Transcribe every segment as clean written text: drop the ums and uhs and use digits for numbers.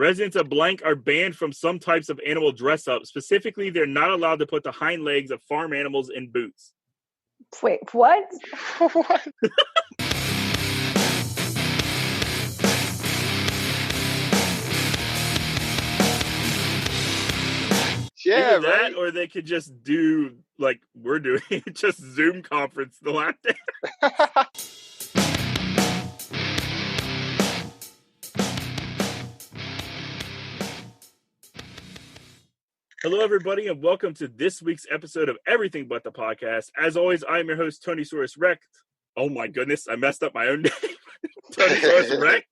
Residents of blank are banned from some types of animal dress up. Specifically, they're not allowed to put the hind legs of farm animals in boots. Wait, what? What? Yeah, Either that, right. or they could just do like we're doing, just Zoom conference the lap dance. Hello, everybody, and welcome to this week's episode of Everything But the Podcast. As always, I'm your host, Tonysaurus Rex. Oh my goodness, I messed up my own name. Tonysaurus Rex.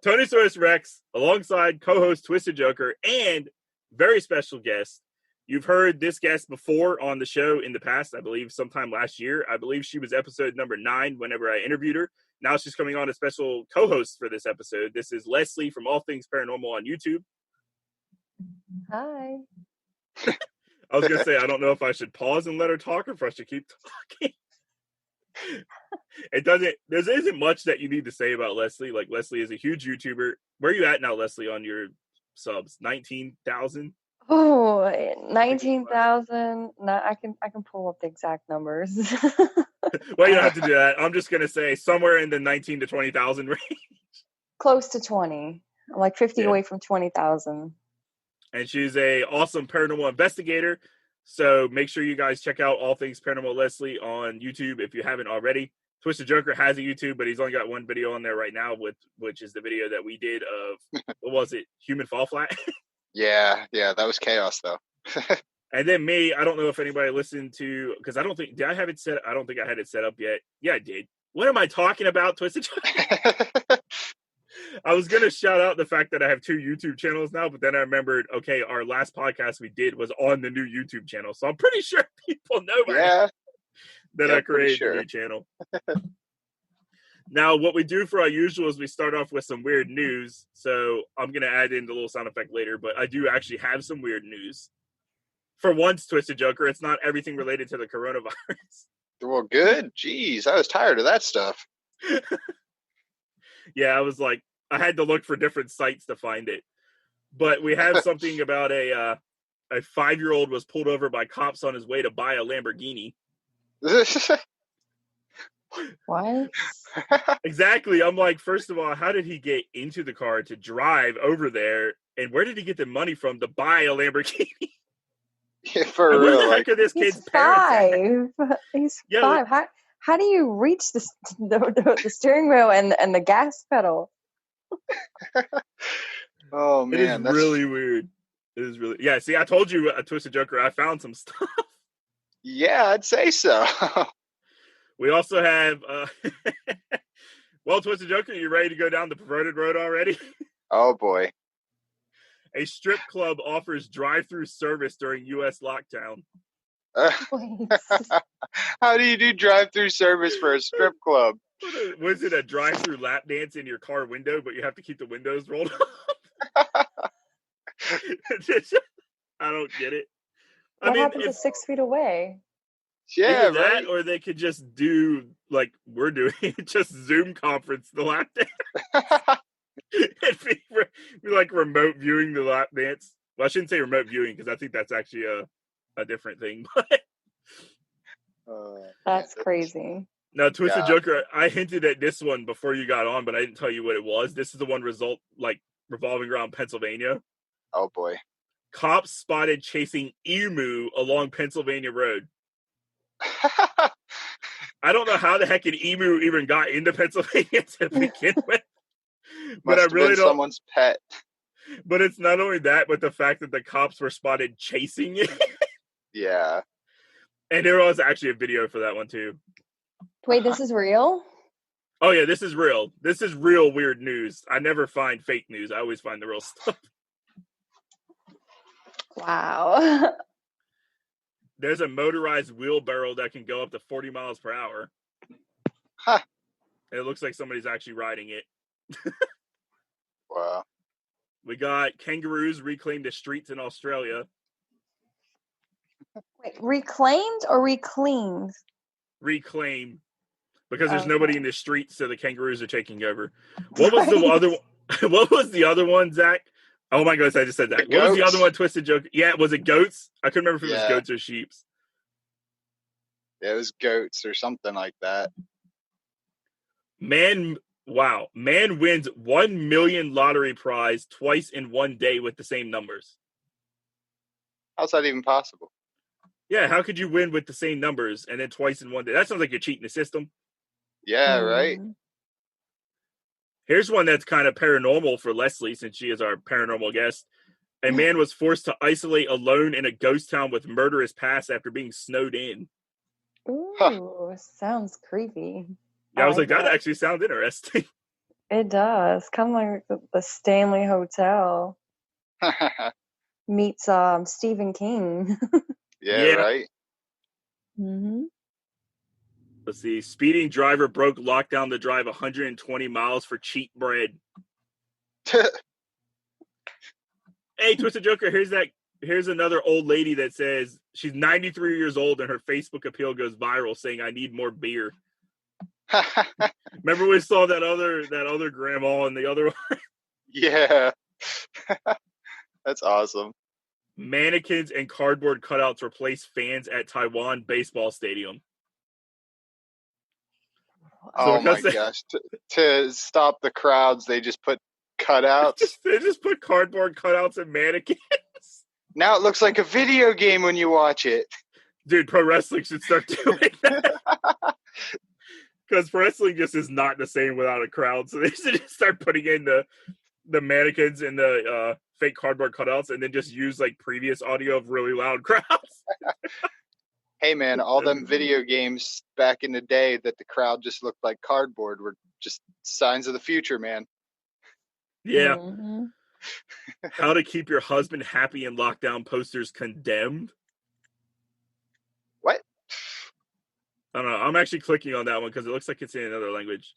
Tonysaurus Rex, alongside co-host Twiztid Joker, and very special guest. You've heard this guest before on the show in the past, I believe sometime last year. I believe she was episode number 9 whenever I interviewed her. Now she's coming on as special co-host for this episode. This is Leslie from All Things Paranormal on YouTube. Hi. I was going to say, I don't know if I should pause and let her talk or if I should keep talking. There isn't much that you need to say about Leslie. Like, Leslie is a huge YouTuber. Where are you at now, Leslie, on your subs? 19,000? Oh, 19,000. No, I can pull up the exact numbers. Well, you don't have to do that. I'm just going to say somewhere in the 19 to 20,000 range. Close to 20. I'm like 50 away from 20,000. And she's a awesome paranormal investigator. So make sure you guys check out All Things Paranormal Leslie on YouTube if you haven't already. Twiztid Joker has a YouTube, but he's only got one video on there right now, which is the video that we did of, what was it, Human Fall Flat? Yeah, that was chaos, though. And then me, I don't know if anybody listened to, because I don't think I had it set up yet. Yeah, I did. What am I talking about, Twiztid Joker? I was going to shout out the fact that I have 2 YouTube channels now, but then I remembered, okay, our last podcast we did was on the new YouTube channel. So I'm pretty sure people know that I created a new channel. Now, what we do for our usual is we start off with some weird news. So I'm going to add in the little sound effect later, but I do actually have some weird news. For once, Twiztid Joker, it's not everything related to the coronavirus. Well, good. Jeez, I was tired of that stuff. Yeah, I was like, I had to look for different sites to find it. But we have something about a 5-year-old was pulled over by cops on his way to buy a Lamborghini. What? Exactly. I'm like, first of all, how did he get into the car to drive over there? And where did he get the money from to buy a Lamborghini? Yeah, for and real. where the heck are this kid's parents? 5. He's 5. Like, how do you reach the steering wheel and the gas pedal? Oh man, it is really weird. It is really, yeah. See, I told you, Twiztid Joker, I found some stuff. Yeah, I'd say so. We also have, well, Twiztid Joker, you ready to go down the perverted road already? Oh boy. A strip club offers drive-through service during U.S. lockdown. How do you do drive-through service for a strip club? Was it a drive-through lap dance in your car window, but you have to keep the windows rolled up? I don't get it. What happened to 6 feet away? Yeah, either that, or they could just do like we're doing, just Zoom conference the lap dance. It'd be like remote viewing the lap dance. Well, I shouldn't say remote viewing because I think that's actually a different thing. But that's crazy. Now, Twiztid Joker, I hinted at this one before you got on, but I didn't tell you what it was. This is the one revolving around Pennsylvania. Oh boy! Cops spotted chasing emu along Pennsylvania Road. I don't know how the heck an emu even got into Pennsylvania to begin with. But I really don't. Someone's pet. But it's not only that, but the fact that the cops were spotted chasing it. Yeah. And there was actually a video for that one too. Wait, this is real? Oh yeah, this is real. This is real weird news. I never find fake news. I always find the real stuff. Wow. There's a motorized wheelbarrow that can go up to 40 miles per hour. Huh. And it looks like somebody's actually riding it. Wow. We got kangaroos reclaimed the streets in Australia. Wait, reclaimed or recleaned? Reclaim. Because there's nobody in the streets, so the kangaroos are taking over. What was the other one? What was the other one, Zach? Oh my goodness, I just said that. What was the other one, Twiztid Joker? Yeah, was it goats? I couldn't remember if it was goats or sheeps. Yeah, it was goats or something like that. Man wins 1 million lottery prize twice in one day with the same numbers. How's that even possible? Yeah, how could you win with the same numbers and then twice in one day? That sounds like you're cheating the system. Yeah, right? Here's one that's kind of paranormal for Leslie, since she is our paranormal guest. A man was forced to isolate alone in a ghost town with murderous past after being snowed in. Ooh, sounds creepy. Yeah, I was like, that actually sounds interesting. It does. Kind of like the Stanley Hotel meets Stephen King. Yeah, right? Mm-hmm. Let's see. Speeding driver broke lockdown to drive 120 miles for cheap bread. Hey, Twiztid Joker, here's another old lady that says she's 93 years old and her Facebook appeal goes viral saying, I need more beer. Remember we saw that other grandma and the other one? Yeah. That's awesome. Mannequins and cardboard cutouts replace fans at Taiwan baseball stadium. Oh my gosh. To stop the crowds, they just put cutouts. They just put cardboard cutouts and mannequins. Now it looks like a video game when you watch it. Dude, pro wrestling should start doing that. Because pro wrestling just is not the same without a crowd. So they should just start putting in the mannequins and the fake cardboard cutouts and then just use like previous audio of really loud crowds. Hey man, all them video games back in the day that the crowd just looked like cardboard were just signs of the future, man. Yeah. How to keep your husband happy in lockdown posters condemned. What? I don't know. I'm actually clicking on that one because it looks like it's in another language.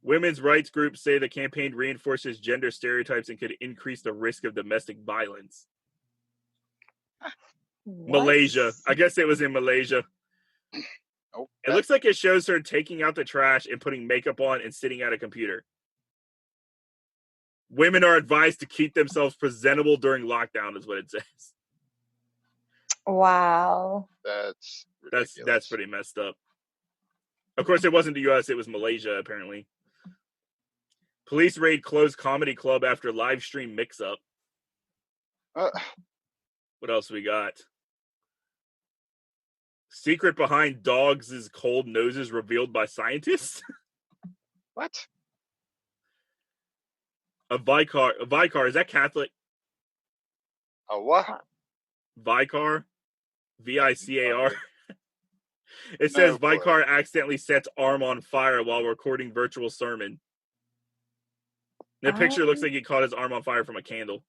Women's rights groups say the campaign reinforces gender stereotypes and could increase the risk of domestic violence. What? Malaysia. I guess it was in Malaysia. Oh, it looks like it shows her taking out the trash and putting makeup on and sitting at a computer. Women are advised to keep themselves presentable during lockdown, is what it says. Wow. That's pretty messed up. Of course, it wasn't the U.S., it was Malaysia, apparently. Police raid closed comedy club after live stream mix-up. What else we got? Secret behind dogs' cold noses revealed by scientists? What? A Vicar, is that Catholic? A what? Vicar? V-I-C-A-R. It says Vicar accidentally sets arm on fire while recording virtual sermon. The picture looks like he caught his arm on fire from a candle.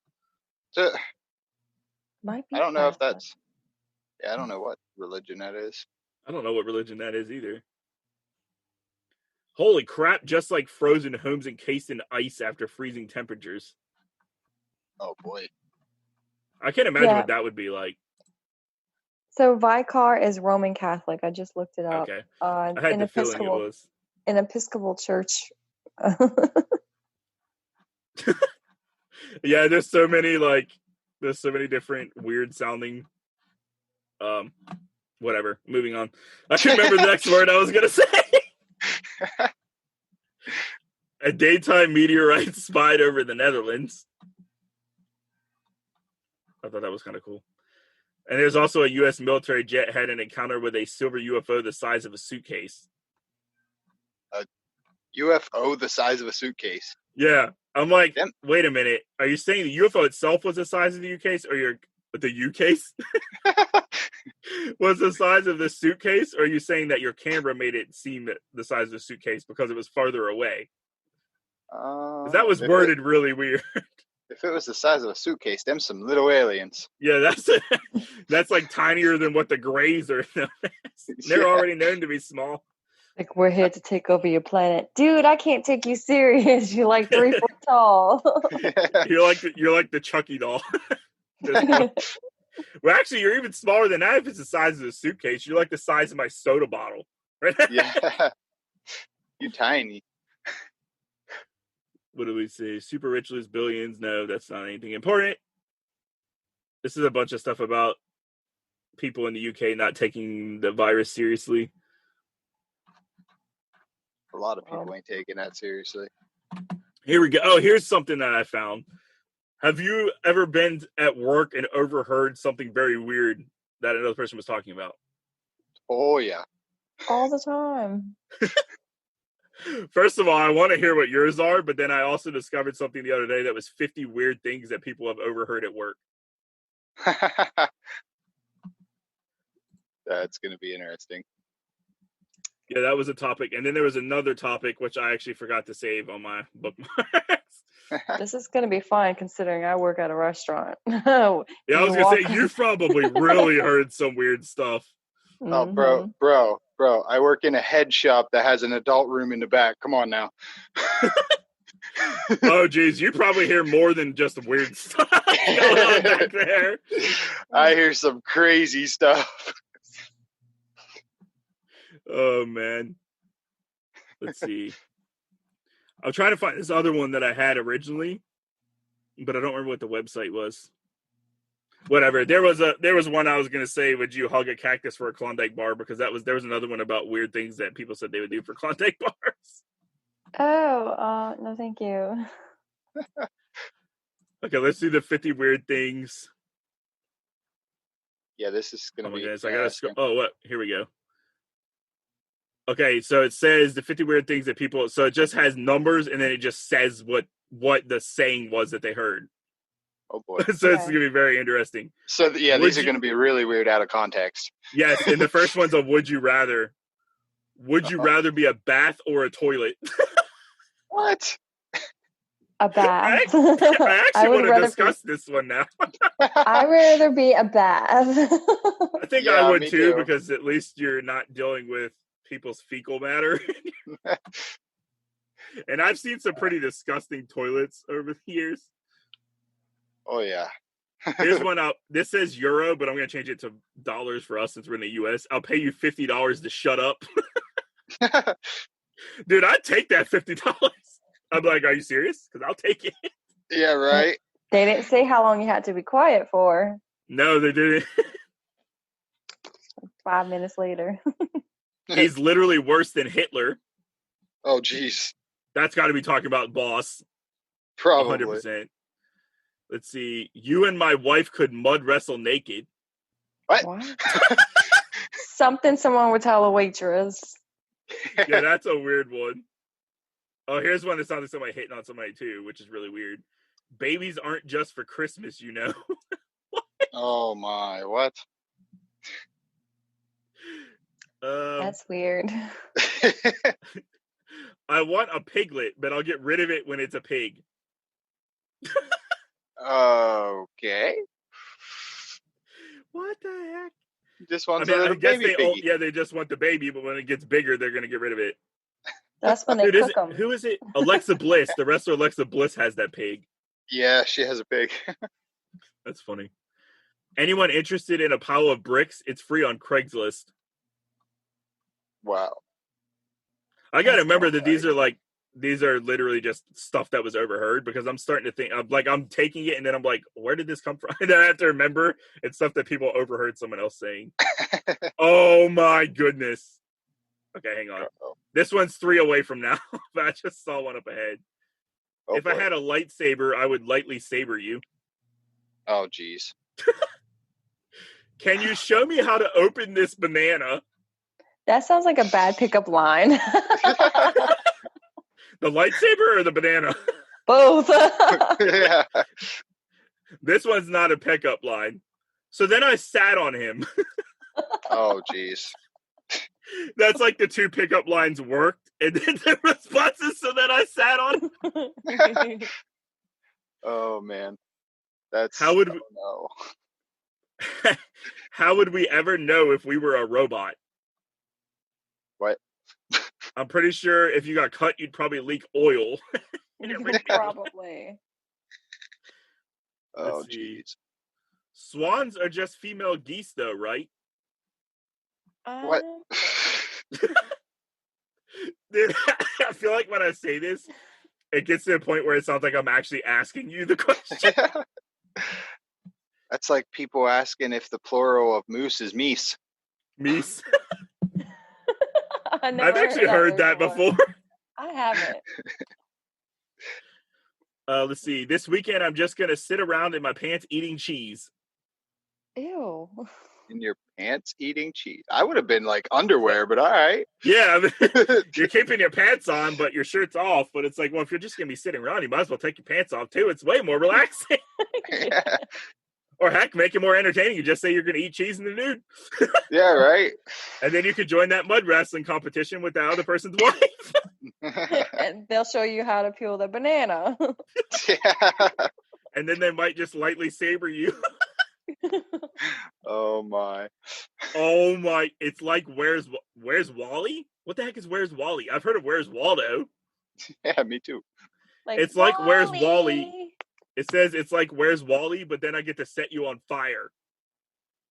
Might be I don't know if that's... Yeah, I don't know what religion that is. I don't know what religion that is either. Holy crap, just like frozen homes encased in ice after freezing temperatures. Oh, boy. I can't imagine what that would be like. So Vicar is Roman Catholic. I just looked it up. Okay. I had the feeling it was. An Episcopal church. Yeah, there's so many different weird sounding whatever. Moving on. I can't remember the next word I was gonna say. A daytime meteorite spied over the Netherlands. I thought that was kind of cool. And there's also a U.S. military jet had an encounter with a silver UFO the size of a suitcase. A UFO the size of a suitcase? Yeah. I'm like, wait a minute. Are you saying the UFO itself was the size of the U-case, or the U-case was the size of the suitcase? Or are you saying that your camera made it seem the size of the suitcase because it was farther away? That was worded really weird. If it was the size of a suitcase, them some little aliens. Yeah, that's like tinier than what the Greys are. They're already known to be small. Like, we're here to take over your planet. Dude, I can't take you serious. You're like 3 foot tall. You're like the Chucky doll. Well, actually, you're even smaller than that if it's the size of the suitcase. You're like the size of my soda bottle. Right? Yeah. You're tiny. What do we say? Super rich lose billions. No, that's not anything important. This is a bunch of stuff about people in the UK not taking the virus seriously. A lot of people ain't taking that seriously. Here we go. Oh, here's something that I found. Have you ever been at work and overheard something very weird that another person was talking about? Oh, yeah. All the time. First of all, I want to hear what yours are, but then I also discovered something the other day that was 50 weird things that people have overheard at work. That's going to be interesting. Yeah, that was a topic. And then there was another topic, which I actually forgot to save on my bookmarks. This is going to be fun considering I work at a restaurant. Yeah, I was going to say, you've probably really heard some weird stuff. Oh, bro, I work in a head shop that has an adult room in the back. Come on now. Oh, geez, you probably hear more than just weird stuff going on back there. I hear some crazy stuff. Oh, man. Let's see. I'm trying to find this other one that I had originally, but I don't remember what the website was. Whatever. There was one I was gonna say, would you hug a cactus for a Klondike bar? Because there was another one about weird things that people said they would do for Klondike bars. Oh, no, thank you. Okay, let's do the 50 weird things. Yeah, this is gonna be. Goodness, I gotta scroll. Oh, what? Here we go. Okay, so it says the 50 weird things that people. So it just has numbers, and then it just says what the saying was that they heard. Oh boy! So it's gonna be very interesting. So yeah, these are gonna be really weird out of context. Yes, and the first one's a would you rather. Would you rather be a bath or a toilet? What? A bath. I actually want to discuss this one now. I'd rather be a bath. I think I would too, because at least you're not dealing with people's fecal matter. And I've seen some pretty disgusting toilets over the years. Oh, yeah. Here's one up. This says euro, but I'm going to change it to dollars for us since we're in the U.S. I'll pay you $50 to shut up. Dude, I'd take that $50. I'm like, are you serious? Because I'll take it. Yeah, right. They didn't say how long you had to be quiet for. No, they didn't. 5 minutes later. He's literally worse than Hitler. Oh, jeez. That's got to be talking about boss. Probably. 100%. Let's see. You and my wife could mud wrestle naked. What? Something someone would tell a waitress. Yeah, that's a weird one. Oh, here's one that sounds like somebody hitting on somebody too, which is really weird. Babies aren't just for Christmas, you know. Oh my, what? That's weird. I want a piglet, but I'll get rid of it when it's a pig. Okay. What the heck? Just wants I guess they just want the baby, but when it gets bigger, they're gonna get rid of it. That's when they cook them. Who is it? Alexa Bliss. The wrestler Alexa Bliss has that pig. Yeah, she has a pig. That's funny. Anyone interested in a pile of bricks? It's free on Craigslist. Wow. I gotta remember that these are literally just stuff that was overheard, because I'm starting to think I'm taking it and then I'm like, where did this come from? And then I have to remember it's stuff that people overheard someone else saying. Oh my goodness. Okay, hang on. Uh-oh. This one's 3 away from now, but I just saw one up ahead. Oh, if boy. I had a lightsaber, I would lightly saber you. Oh, geez. Can you show me how to open this banana? That sounds like a bad pickup line. The lightsaber or the banana? Both. Yeah. This one's not a pickup line. So then I sat on him. Oh, geez. That's like the 2 pickup lines worked, and then the responses, so then I sat on him. Oh, man. That's... How would no. How would we ever know if we were a robot? What? I'm pretty sure if you got cut, you'd probably leak oil. Probably. Oh, jeez. Swans are just female geese, though, right? What? Dude, I feel like when I say this, it gets to the point where it sounds like I'm actually asking you the question. That's like people asking if the plural of moose is meese. Meese. I never I've actually heard word that before. I haven't. Let's see. This weekend, I'm just going to sit around in my pants eating cheese. Ew. In your pants eating cheese. I would have been like underwear, but all right. Yeah, I mean, you're keeping your pants on, but your shirt's off. But it's like, well, if you're just going to be sitting around, you might as well take your pants off, too. It's way more relaxing. Yeah. Or heck, make it more entertaining. You just say you're going to eat cheese in the nude. Yeah, right. And then you could join that mud wrestling competition with the other person's wife. And they'll show you how to peel the banana. Yeah. And then they might just lightly saber you. Oh my. Oh my, it's like Where's Wally? What the heck is Where's Wally? I've heard of Where's Waldo. Yeah, me too. It's like Where's Wally? It says it's like Where's Wally, but then I get to set you on fire.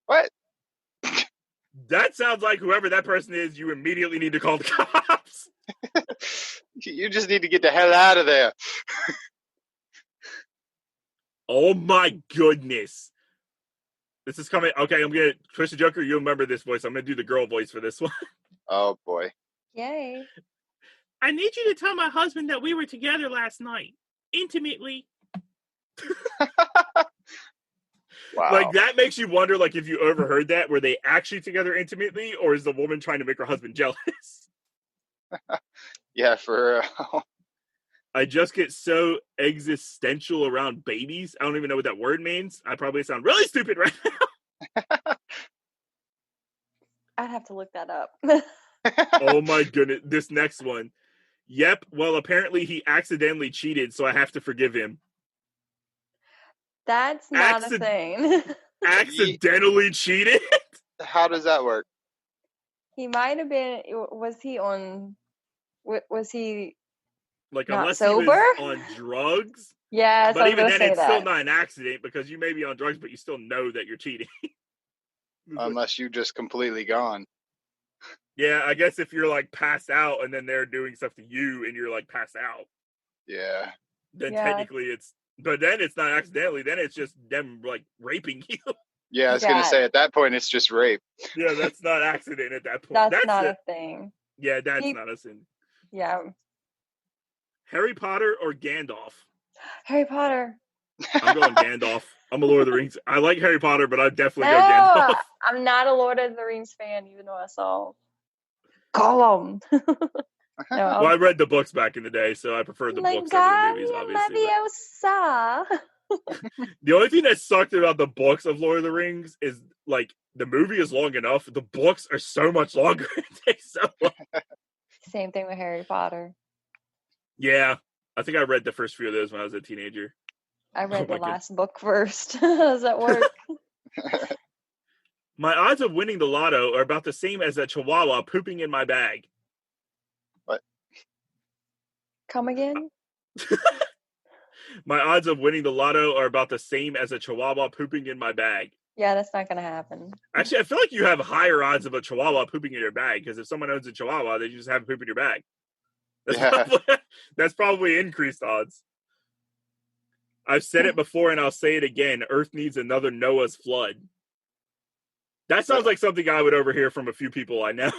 What? That sounds like whoever that person is, you immediately need to call the cops. You just need to get the hell out of there. Oh my goodness. This is coming. Okay, I'm going to, Twiztid Joker, you'll remember this voice. I'm going to do the girl voice for this one. Oh boy. Yay. I need you to tell my husband that we were together last night. Intimately. Wow. Like, that makes you wonder, like, if you overheard that, were they actually together intimately, or is the woman trying to make her husband jealous? Yeah, for I just get so existential around babies. I don't even know what that word means. I probably sound really stupid right now. I'd have to look that up. Oh my goodness. This next one. Yep. Well, apparently he accidentally cheated, so I have to forgive him. That's not a thing. Accidentally cheated? How does that work? He might have been. Was he Like, not unless sober? he was on drugs. Yes, But I was even gonna then, say it's that. still not an accident because you may be on drugs, but you still know that you're cheating. Unless you just completely gone. Yeah, I guess if you're like passed out and then they're doing stuff to you and you're like passed out, Yeah. then Yeah. technically it's, but then it's not accidentally, then it's just them like raping you. Yeah, I was gonna say at that point it's just rape. Yeah, that's not accident at that point. That's not a thing. Yeah, that's not a sin. Yeah. Harry Potter or Gandalf? Harry Potter. I'm going Gandalf. I'm a Lord of the Rings. I like Harry Potter, but I'd definitely go No, Gandalf. I'm not a Lord of the Rings fan, even though I saw Gollum. No. Well, I read the books back in the day, so I prefer the books over the movies, obviously. The only thing that sucked about the books of Lord of the Rings is, like, the movie is long enough. The books are so much longer. It takes so long. Same thing with Harry Potter. Yeah. I think I read the first few of those when I was a teenager. I read the last book first. How does that work? My odds of winning the lotto are about the same as a chihuahua pooping in my bag. What? Come again? My odds of winning the lotto are about the same as a chihuahua pooping in my bag. Yeah, that's not going to happen. Actually, I feel like you have higher odds of a chihuahua pooping in your bag, because if someone owns a chihuahua, they just have poop in your bag. That's probably increased odds. I've said it before and I'll say it again. Earth needs another Noah's flood. That sounds like something I would overhear from a few people I know.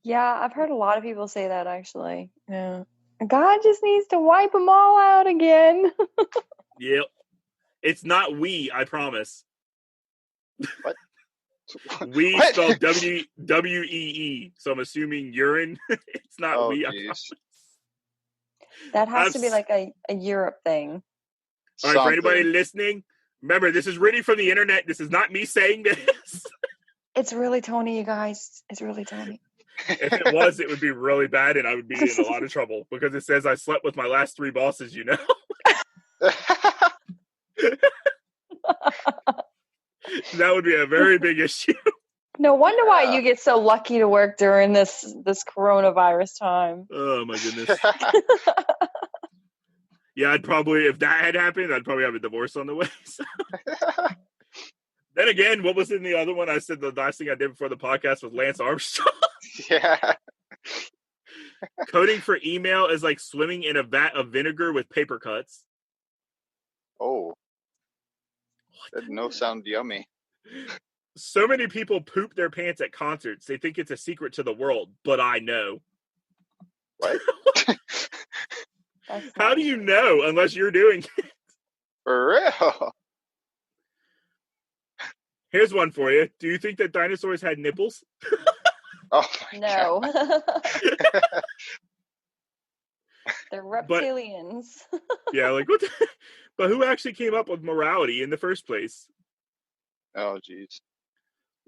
Yeah, I've heard a lot of people say that, actually. Yeah. God just needs to wipe them all out again. Yep. It's not we, I promise. What? We What? spelled W-E-E, so I'm assuming urine. It's not we, I promise. That has to be like a Europe thing. All right, for anybody listening, remember, this is really from the internet. This is not me saying this. It's really Tony, you guys. It's really Tony. If it was, it would be really bad, and I would be in a lot of trouble because it says I slept with my last 3 bosses, you know? That would be a very big issue. No wonder why you get so lucky to work during this coronavirus time. Oh, my goodness. Yeah, I'd probably, if that had happened, I'd probably have a divorce on the way. So. Then again, what was in the other one? I said the last thing I did before the podcast was Lance Armstrong. Yeah. Coding for email is like swimming in a vat of vinegar with paper cuts. Oh, that no sound yummy. So many people poop their pants at concerts. They think it's a secret to the world, but I know. What? How do you know unless you're doing it? For real? Here's one for you. Do you think that dinosaurs had nipples? Oh my No. God. They're reptilians. Yeah, like what? But who actually came up with morality in the first place? Oh, jeez.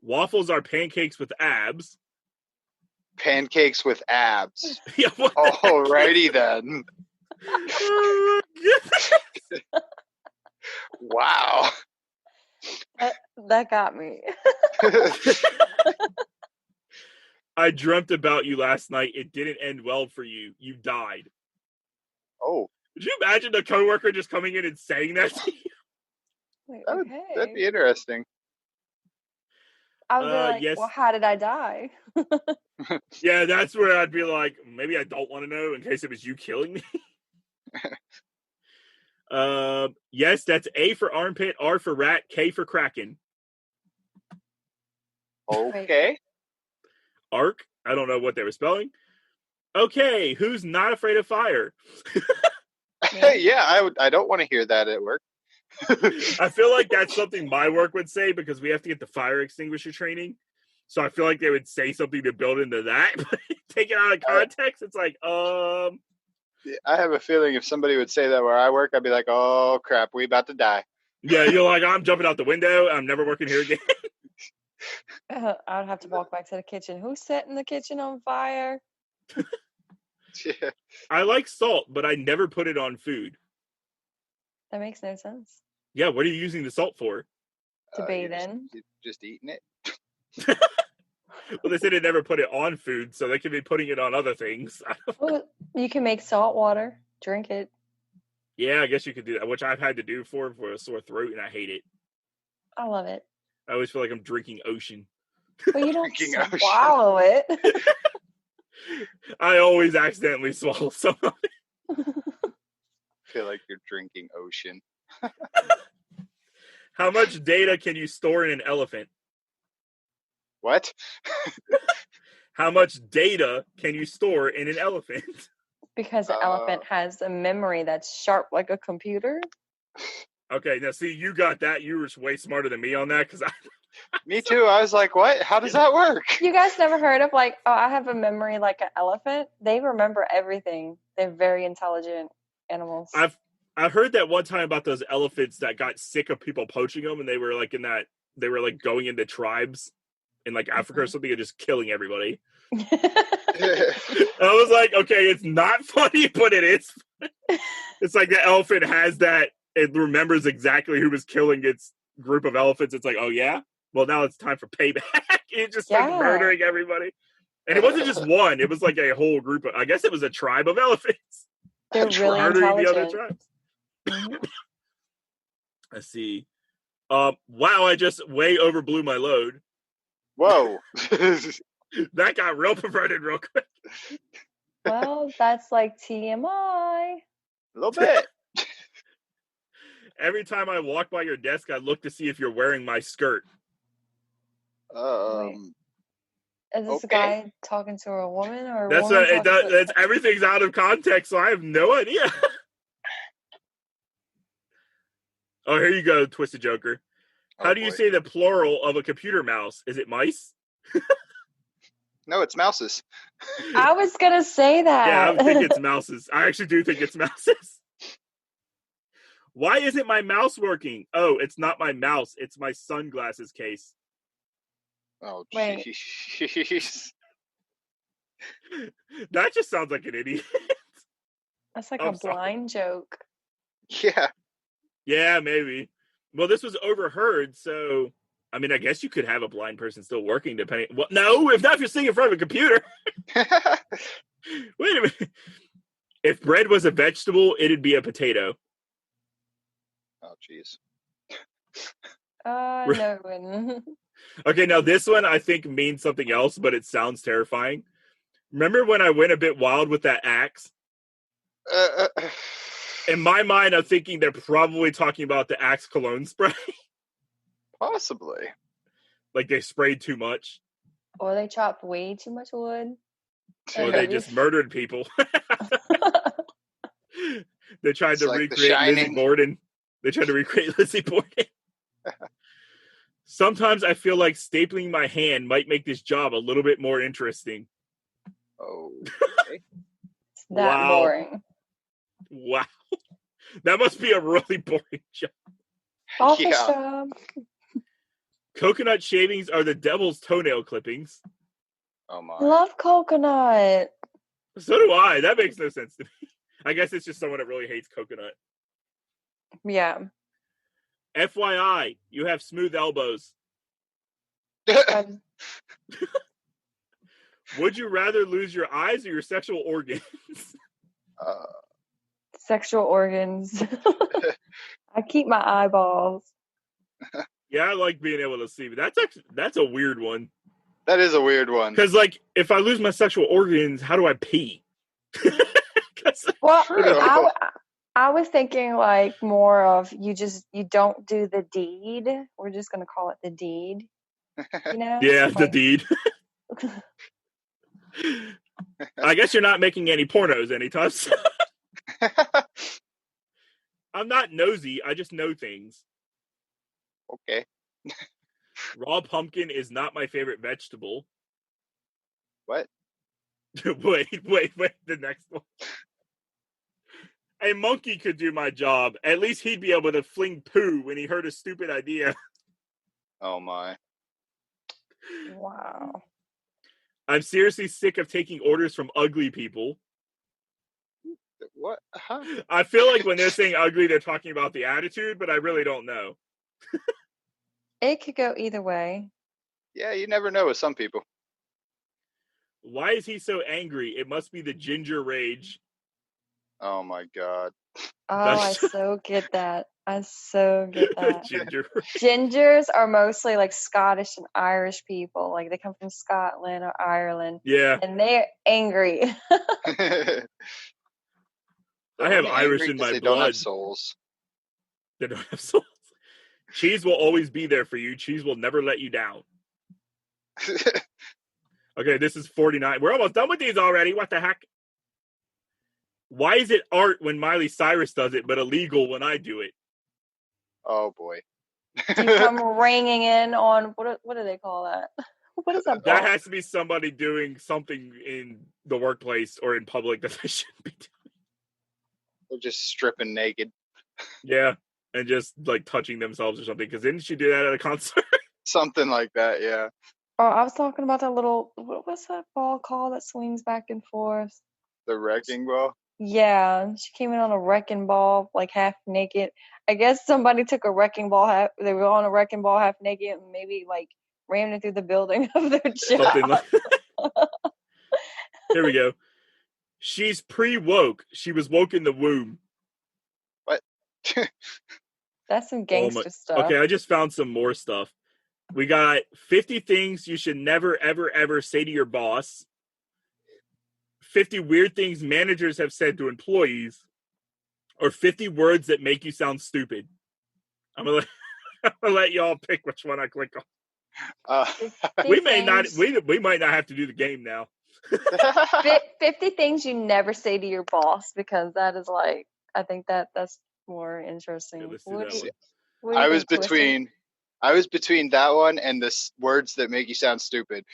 Waffles are pancakes with abs. Pancakes with abs. Yeah, what the heck? Alrighty then. Oh, my goodness. Wow. That got me. I dreamt about you last night. It didn't end well for you. You died. Oh, Could you imagine a coworker just coming in and saying that to you? Wait, that'd okay. be interesting. I would be like, yes. well, how did I die? Yeah, that's where I'd be like, maybe I don't want to know in case it was you killing me. Yes, that's A for armpit, R for rat, K for kraken. Okay. Arc. I don't know what they were spelling. Okay, who's not afraid of fire? Yeah, I don't want to hear that at work. I feel like that's something my work would say because we have to get the fire extinguisher training. So I feel like they would say something to build into that, but take it out of context, it's like, I have a feeling if somebody would say that where I work, I'd be like, oh crap, we about to die. Yeah, you're like, I'm jumping out the window. I'm never working here again. I would have to walk back to the kitchen. Who's setting the kitchen on fire? Yeah. I like salt, but I never put it on food. That makes no sense. Yeah, what are you using the salt for? To bathe in. Just eating it. Well, they said they never put it on food, so they could be putting it on other things. Well, you can make salt water. Drink it. Yeah, I guess you could do that, which I've had to do for a sore throat, and I hate it. I love it. I always feel like I'm drinking ocean. But you don't Drinking ocean. swallow it. I always accidentally swallow some of it. I feel like you're drinking ocean. How much data can you store in an elephant? What? How much data can you store in an elephant? Because the elephant has a memory that's sharp like a computer. Okay, now see, you got that. You were way smarter than me on that because Me too. I was like, what? How does that work? You guys never heard of like, oh, I have a memory like an elephant? They remember everything. They're very intelligent animals. I've heard that one time about those elephants that got sick of people poaching them, and they were like going into tribes in like Africa or something and just killing everybody. I was like, okay, it's not funny, but it is funny. It's like the elephant has that, it remembers exactly who was killing its group of elephants. It's like, oh yeah? Well, now it's time for payback. It's just like murdering everybody. And it wasn't just one, it was like a whole group of, I guess it was a tribe of elephants. They're really murdering intelligent. the other tribes. Let's see. Wow, I just way overblew my load. Whoa. That got real perverted real quick. Well, that's like TMI. A little bit. Every time I walk by your desk, I look to see if you're wearing my skirt. Is this a guy talking to a woman or a woman talking to that's everything's out of context, so I have no idea. Oh, here you go, Twisted Joker. How do you say the plural of a computer mouse? Is it mice? No, it's mouses. I was gonna say that. Yeah, I think it's mouses. I actually do think it's mouses. Why isn't my mouse working? Oh, it's not my mouse. It's my sunglasses case. Oh, jeez. That just sounds like an idiot. That's like a blind joke. Yeah. Yeah, maybe. Well, this was overheard, so I mean, I guess you could have a blind person still working, depending. Well, no, if not, if you're sitting in front of a computer. Wait a minute. If bread was a vegetable, it'd be a potato. Oh, jeez. No. Okay, now this one I think means something else, but it sounds terrifying. Remember when I went a bit wild with that axe? In my mind, I'm thinking they're probably talking about the Axe cologne spray. Possibly. Like they sprayed too much. Or they chopped way too much wood. Or they just murdered people. They tried It's to like The recreate Lizzie Shining. Borden. They tried to recreate Lizzie Borden. Sometimes I feel like stapling my hand might make this job a little bit more interesting. Oh. Okay. It's that Wow. boring. Wow. That must be a really boring job. Office Yeah. job. Coconut shavings are the devil's toenail clippings. Oh my. Love coconut. So do I. That makes no sense to me. I guess it's just someone that really hates coconut. Yeah. FYI, you have smooth elbows. Would you rather lose your eyes or your sexual organs? Sexual organs. I keep my eyeballs. Yeah, I like being able to see, but that's a weird one. That is a weird one. Because, like, if I lose my sexual organs, how do I pee? Well, True. I was thinking like more of you don't do the deed. We're just gonna call it the deed. You know? Yeah, the Like, deed. I guess you're not making any pornos anytime soon. I'm not nosy. I just know things. Okay. Raw pumpkin is not my favorite vegetable. What? wait. The next one. A monkey could do my job. At least he'd be able to fling poo when he heard a stupid idea. Oh my. wow. I'm seriously sick of taking orders from ugly people. What? Huh? I feel like when they're saying ugly, they're talking about the attitude, but I really don't know. It could go either way. Yeah, you never know with some people. Why is he so angry? It must be the ginger rage. Oh my god. Oh, I so get that. I so get that. Ginger. Gingers are mostly like Scottish and Irish people. Like they come from Scotland or Ireland. Yeah. And they're angry. I have Only Irish angry in 'cause my they don't blood. have souls. They don't have souls. Cheese will always be there for you. Cheese will never let you down. Okay, this is 49. We're almost done with these already. What the heck? Why is it art when Miley Cyrus does it, but illegal when I do it? Oh boy. Do you come ringing in on what do they call that? What is that? That ball? has to be somebody doing something in the workplace or in public that they shouldn't be doing. They're just stripping naked. Yeah, and just like touching themselves or something. Because didn't she do that at a concert? Something like that, yeah. Oh, I was talking about that little what's that ball called that swings back and forth? The wrecking ball. Yeah, she came in on a wrecking ball, like half naked. I guess somebody took a wrecking ball they were on a wrecking ball half naked and maybe like rammed it through the building of their job. Something like Here we go. She's pre-woke. She was woke in the womb. What? That's some gangster stuff. Okay, I just found some more stuff. We got 50 things you should never, ever, ever say to your boss. 50 weird things managers have said to employees. Or 50 words that make you sound stupid. I'm gonna let y'all pick which one I click on. We might not have to do the game now. 50 things you never say to your boss, because that is like, I think that's more interesting. Yeah, let's do that one. I was between that one and the words that make you sound stupid.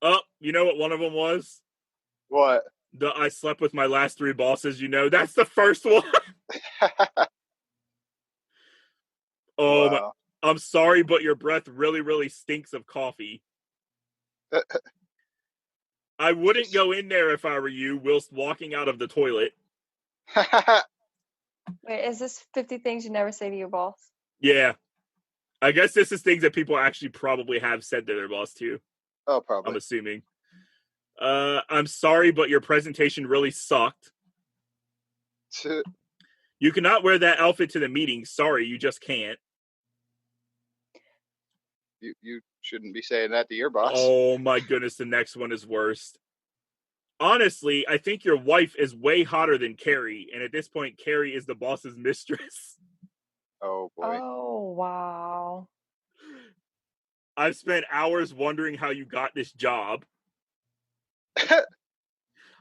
Oh, you know what one of them was? What? I slept with my last 3 bosses, that's the first one. Oh, wow. I'm sorry, but your breath really, really stinks of coffee. I wouldn't go in there if I were you, whilst walking out of the toilet. Wait, is this 50 things you never say to your boss? Yeah. I guess this is things that people actually probably have said to their boss, too. Oh, probably. I'm assuming. I'm sorry, but your presentation really sucked. You cannot wear that outfit to the meeting. Sorry, you just can't. You shouldn't be saying that to your boss. Oh my goodness, the next one is worst. Honestly, I think your wife is way hotter than Carrie, and at this point, Carrie is the boss's mistress. Oh boy. Oh, wow. I've spent hours wondering how you got this job.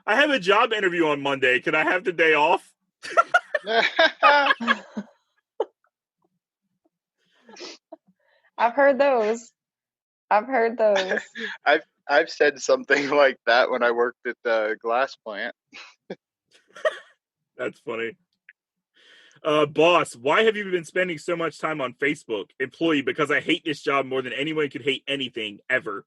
I have a job interview on Monday. Can I have the day off? I've heard those. I've said something like that when I worked at the glass plant. That's funny. Boss, why have you been spending so much time on Facebook? Employee, because I hate this job more than anyone could hate anything ever.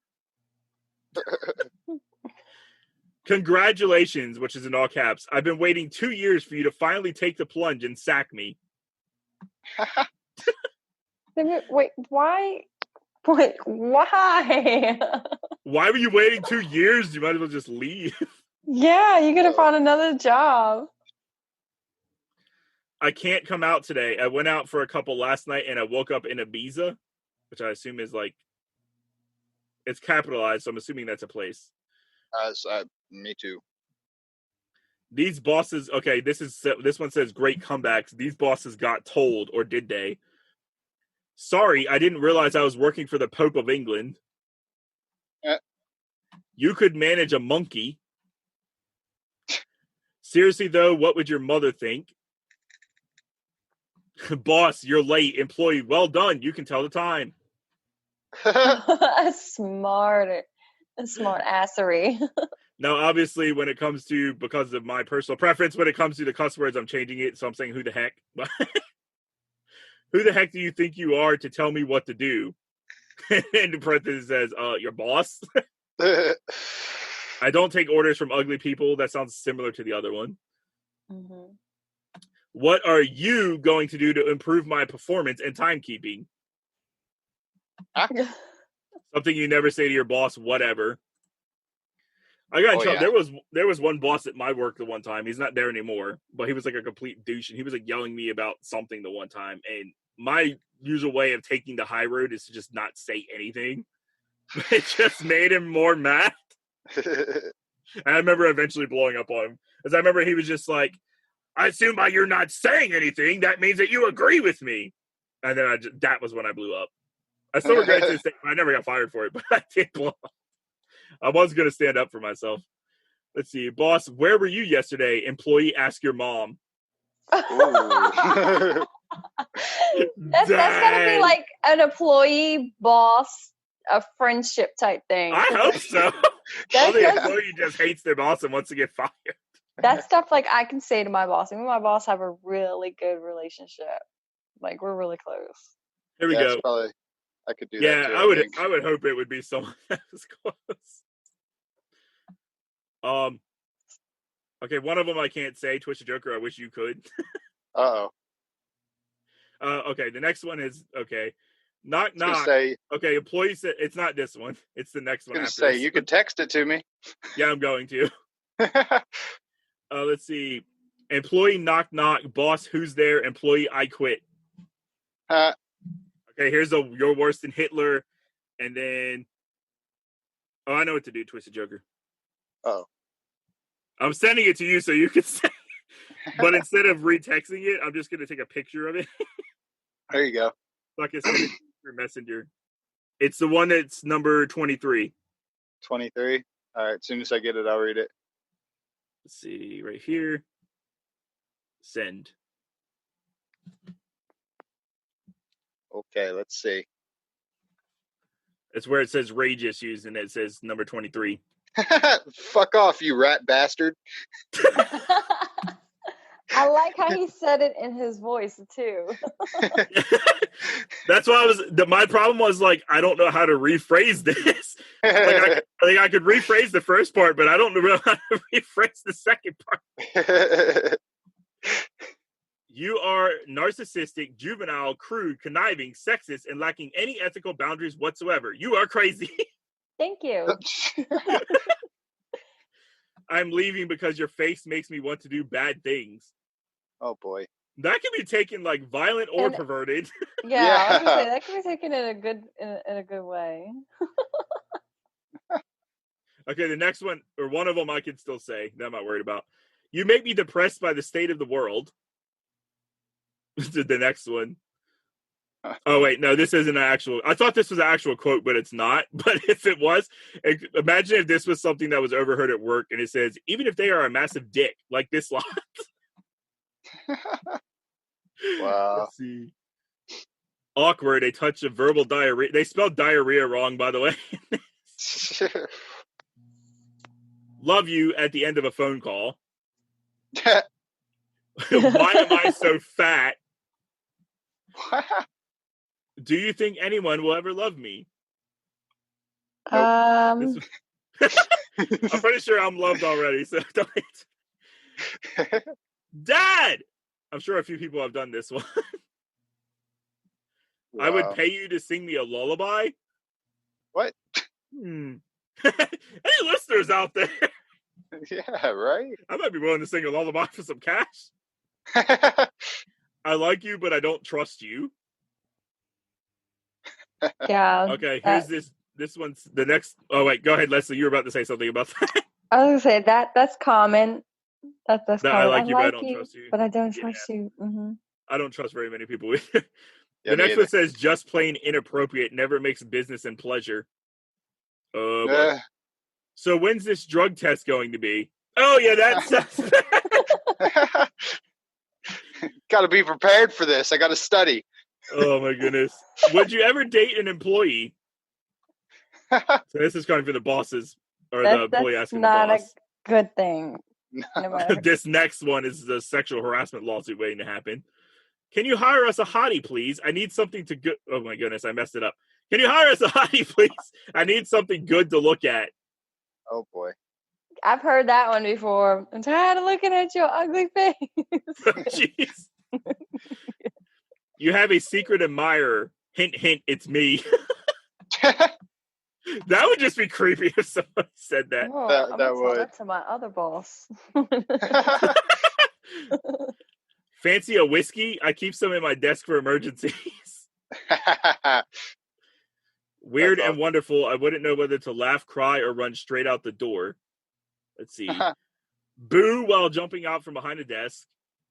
Congratulations, which is in all caps. I've been waiting 2 years for you to finally take the plunge and sack me. Wait, why? Wait, why? Why were you waiting 2 years? You might as well just leave. Yeah, you could have found another job. I can't come out today. I went out for a couple last night and I woke up in Ibiza, which I assume is like, it's capitalized, so I'm assuming that's a place. Me too. These bosses, okay, this one says great comebacks. These bosses got told, or did they? Sorry, I didn't realize I was working for the Pope of England. You could manage a monkey. Seriously, though, what would your mother think? Boss, you're late. Employee, well done. You can tell the time. Smart assery. Now, obviously, when it comes to, because of my personal preference, when it comes to the cuss words, I'm changing it. So I'm saying, who the heck? Who the heck do you think you are to tell me what to do? And the parenthesis says, your boss. I don't take orders from ugly people. That sounds similar to the other one. Mm-hmm. What are you going to do to improve my performance and timekeeping? Something you never say to your boss, whatever. I got in trouble. Yeah. There was one boss at my work the one time. He's not there anymore, but he was like a complete douche, and he was like yelling at me about something the one time. And my usual way of taking the high road is to just not say anything. It just made him more mad. And I remember eventually blowing up on him, because I remember he was just like, I assume by you're not saying anything, that means that you agree with me. And then that was when I blew up. I still regret this thing. I never got fired for it, but I did blow up. I was going to stand up for myself. Let's see. Boss, where were you yesterday? Employee, ask your mom. That's got to be like an employee boss, a friendship type thing. I hope so. The employee just hates their boss and wants to get fired. That's stuff like I can say to my boss. Me and my boss have a really good relationship. Like, we're really close. Here we go. Probably, I could do that. Yeah, too, I would hope it would be someone that was close. Okay, one of them I can't say. Twitch Joker, I wish you could. Okay, the next one is okay. Knock. Okay, employee said it's not this one. It's the next one. You could text it to me. Yeah, I'm going to. Let's see. Employee knock. Boss, who's there? Employee, I quit. Okay, here's you're worse than Hitler, and then I know what to do. Twisted Joker. I'm sending it to you so you can say. But instead of retexting it, I'm just gonna take a picture of it. There you go. Like I said, through Messenger. It's the one that's number 23. 23. All right. As soon as I get it, I'll read it. Let's see, right here. Send. Okay, let's see. It's where it says rage issues, and it says number 23. Fuck off, you rat bastard. I like how he said it in his voice too. That's why my problem was like, I don't know how to rephrase this. I could rephrase the first part, but I don't know how to rephrase the second part. You are narcissistic, juvenile, crude, conniving, sexist, and lacking any ethical boundaries whatsoever. You are crazy. Thank you. I'm leaving because your face makes me want to do bad things. Oh boy. That can be taken like violent or And- perverted. Yeah, I was gonna say that can be taken in a good way. Okay, the next one, or one of them I can still say, that I'm not worried about. You make me depressed by the state of the world. The next one. Oh, wait, no, this isn't an actual. I thought this was an actual quote, but it's not. But if it was, imagine if this was something that was overheard at work and it says, even if they are a massive dick, like this lot. Wow. Let's see. Awkward, a touch of verbal diarrhea. They spelled diarrhea wrong, by the way. Love you at the end of a phone call. Why am I so fat? Do you think anyone will ever love me? Um, I'm pretty sure I'm loved already, so don't. Dad! I'm sure a few people have done this one. Wow. I would pay you to sing me a lullaby. What? Any listeners out there? Yeah, right? I might be willing to sing a lullaby for some cash. I like you, but I don't trust you. yeah. Okay, here's this one's the next. Oh, wait, go ahead, Leslie. You were about to say something about that. I was gonna say that's common. That's That common. I like you, but I don't trust you. But I don't Yeah. trust you. Mm-hmm. I don't trust very many people either. Yeah, The next neither. one says, just plain inappropriate, never makes business and pleasure. Oh, boy. So when's this drug test going to be? Oh, yeah, that's... Got to be prepared for this. I got to study. Oh, my goodness. Would you ever date an employee? So this is coming from the bosses, or the employee asking the not boss. a good thing. No matter. This next one is the sexual harassment lawsuit waiting to happen. Can you hire us a hottie, please? I need something to go. Oh my goodness, I messed it up. Can you hire us a hottie, please? I need something good to look at. Oh, boy. I've heard that one before. I'm tired of looking at your ugly face. Jeez. You have a secret admirer. Hint, hint, it's me. That would just be creepy if someone said that. Oh, That- I'm that gonna tell would. that to my other boss. Fancy a whiskey? I keep some in my desk for emergencies. Weird That's and wonderful. I wouldn't know whether to laugh, cry, or run straight out the door. Let's see. Boo while jumping out from behind a desk.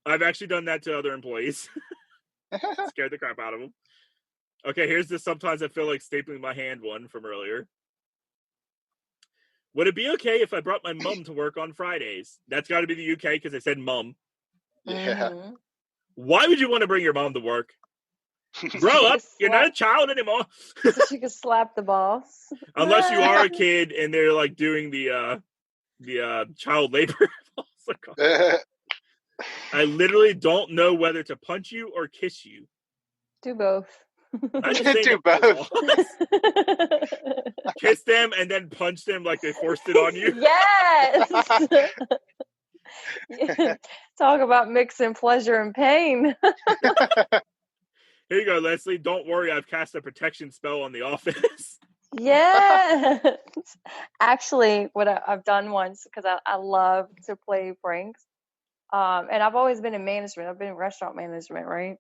I've actually done that to other employees. Scared the crap out of them. Okay, here's the sometimes I feel like stapling my hand one from earlier. Would it be okay if I brought my mom to work on Fridays? That's got to be the UK because I said mom. Yeah. Mhm. Why would you want to bring your mom to work? Grow up. You're not a child anymore. So she could slap the boss. Unless you are a kid and they're like doing the child labor. I literally don't know whether to punch you or kiss you. Do both. I just say Do no. both. Kiss them and then punch them like they forced it on you. Yes. Talk about mixing pleasure and pain. Here you go, Leslie. Don't worry, I've cast a protection spell on the office. Yes. Actually, what I've done once, because I love to play pranks, and I've always been in management. I've been in restaurant management, right?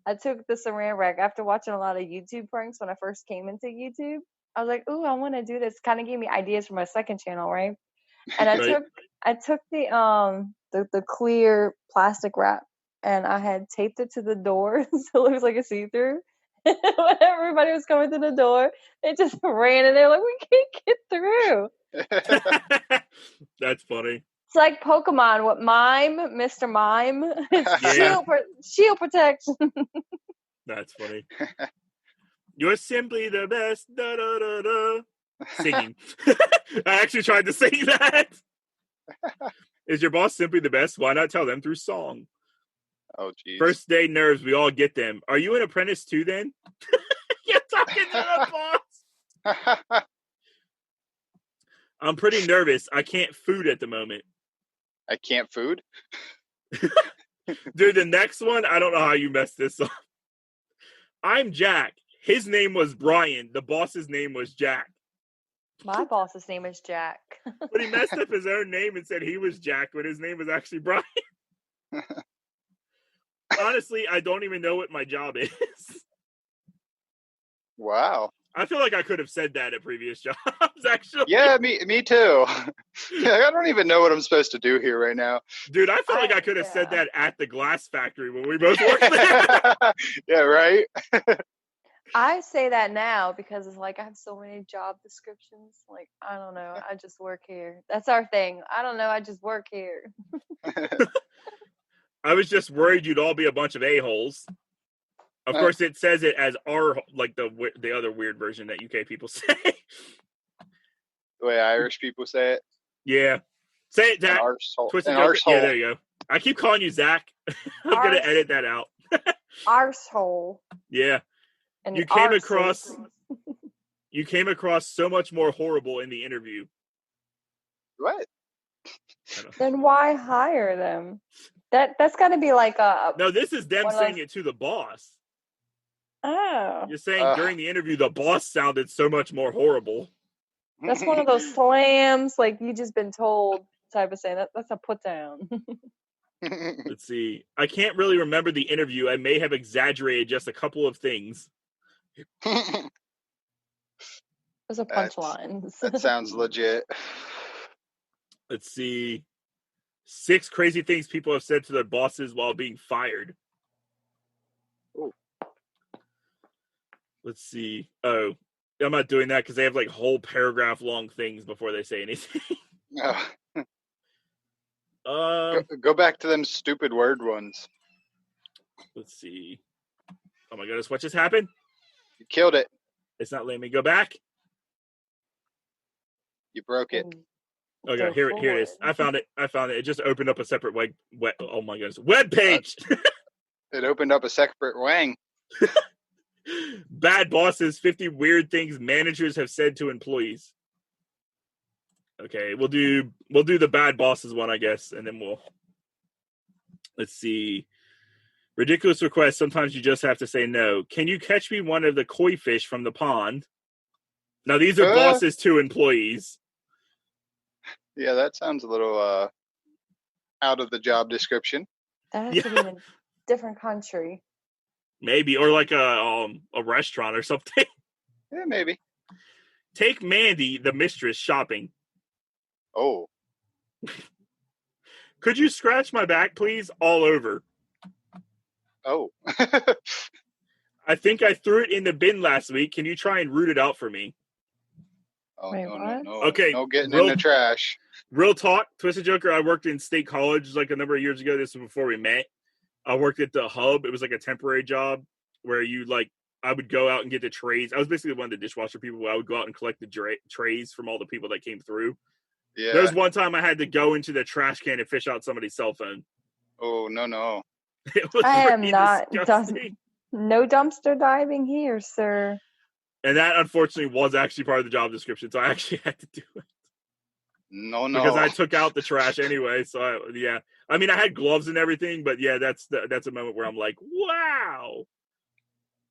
I took the saran wrap after watching a lot of YouTube pranks when I first came into YouTube. I was like, "Ooh, I want to do this." Kind of gave me ideas for my second channel, right? And Right. I took the clear plastic wrap and I had taped it to the door so it looks like a see-through. When everybody was coming to the door, it just ran in there like, we can't get through. That's funny. It's like Pokemon with Mime, Mr. Mime. It's Yeah. shield protection. That's funny. You're simply the best. Da, da, da, da. Singing. I actually tried to sing that. Is your boss simply the best? Why not tell them through song? Oh, geez. First day nerves, we all get them. Are you an apprentice too then? You're talking to the boss. I'm pretty nervous. I can't food at the moment. I can't food? Dude, the next one, I don't know how you messed this up. I'm Jack. His name was Brian. The boss's name was Jack. My boss's name is Jack. But he messed up his own name and said he was Jack, but his name was actually Brian. Honestly, I don't even know what my job is. Wow. I feel like I could have said that at previous jobs, actually. Yeah, me too. Yeah, I don't even know what I'm supposed to do here right now. Dude, I feel like I could have said that at the glass factory when we both worked there. Yeah, right? I say that now because it's like I have so many job descriptions. Like, I don't know. I just work here. That's our thing. I don't know. I just work here. I was just worried you'd all be a bunch of a-holes. Of course, it says it as our, like the other weird version that UK people say. The way Irish people say it. Yeah. Say it, Zach. An arsehole. Yeah, there you go. I keep calling you Zach. I'm going to edit that out. Arsehole. Yeah. And you came across so much more horrible in the interview. What? Then why hire them? That's got to be like a... No, this is them saying it to the boss. Oh. You're saying during the interview, the boss sounded so much more horrible. That's one of those slams, like you just been told type of saying. That's a put down. Let's see. I can't really remember the interview. I may have exaggerated just a couple of things. There's a punchline. That sounds legit. Let's see. 6 crazy things people have said to their bosses while being fired. Ooh. Let's see. Oh, I'm not doing that because they have like whole paragraph long things before they say anything. Go back to them stupid word ones. Let's see. Oh my goodness, what just happened? You killed it. It's not letting me go back. You broke it. Okay, here it is. I found it. It just opened up a separate oh my goodness, web page. It opened up a separate wang. Bad bosses, 50 weird things managers have said to employees. Okay, we'll do the bad bosses one, I guess, and then let's see. Ridiculous request. Sometimes you just have to say no. Can you catch me one of the koi fish from the pond? Now these are bosses to employees. Yeah, that sounds a little out of the job description. That has to be in a different country. Maybe, or like a restaurant or something. Yeah, maybe. Take Mandy, the mistress, shopping. Oh. Could you scratch my back, please? All over. Oh. I think I threw it in the bin last week. Can you try and root it out for me? Oh, wait, no. Okay. No getting in the trash. Real talk, Twiztid Joker, I worked in State College like a number of years ago. This was before we met. I worked at the Hub. It was like a temporary job where I would go out and get the trays. I was basically one of the dishwasher people. I would go out and collect the trays from all the people that came through. Yeah. There was one time I had to go into the trash can and fish out somebody's cell phone. Oh, no. I am not disgusting. No dumpster diving here, sir. And that, unfortunately, was actually part of the job description, so I actually had to do it. No. Because I took out the trash anyway, so I mean, I had gloves and everything, but yeah, that's a moment where I'm like, wow.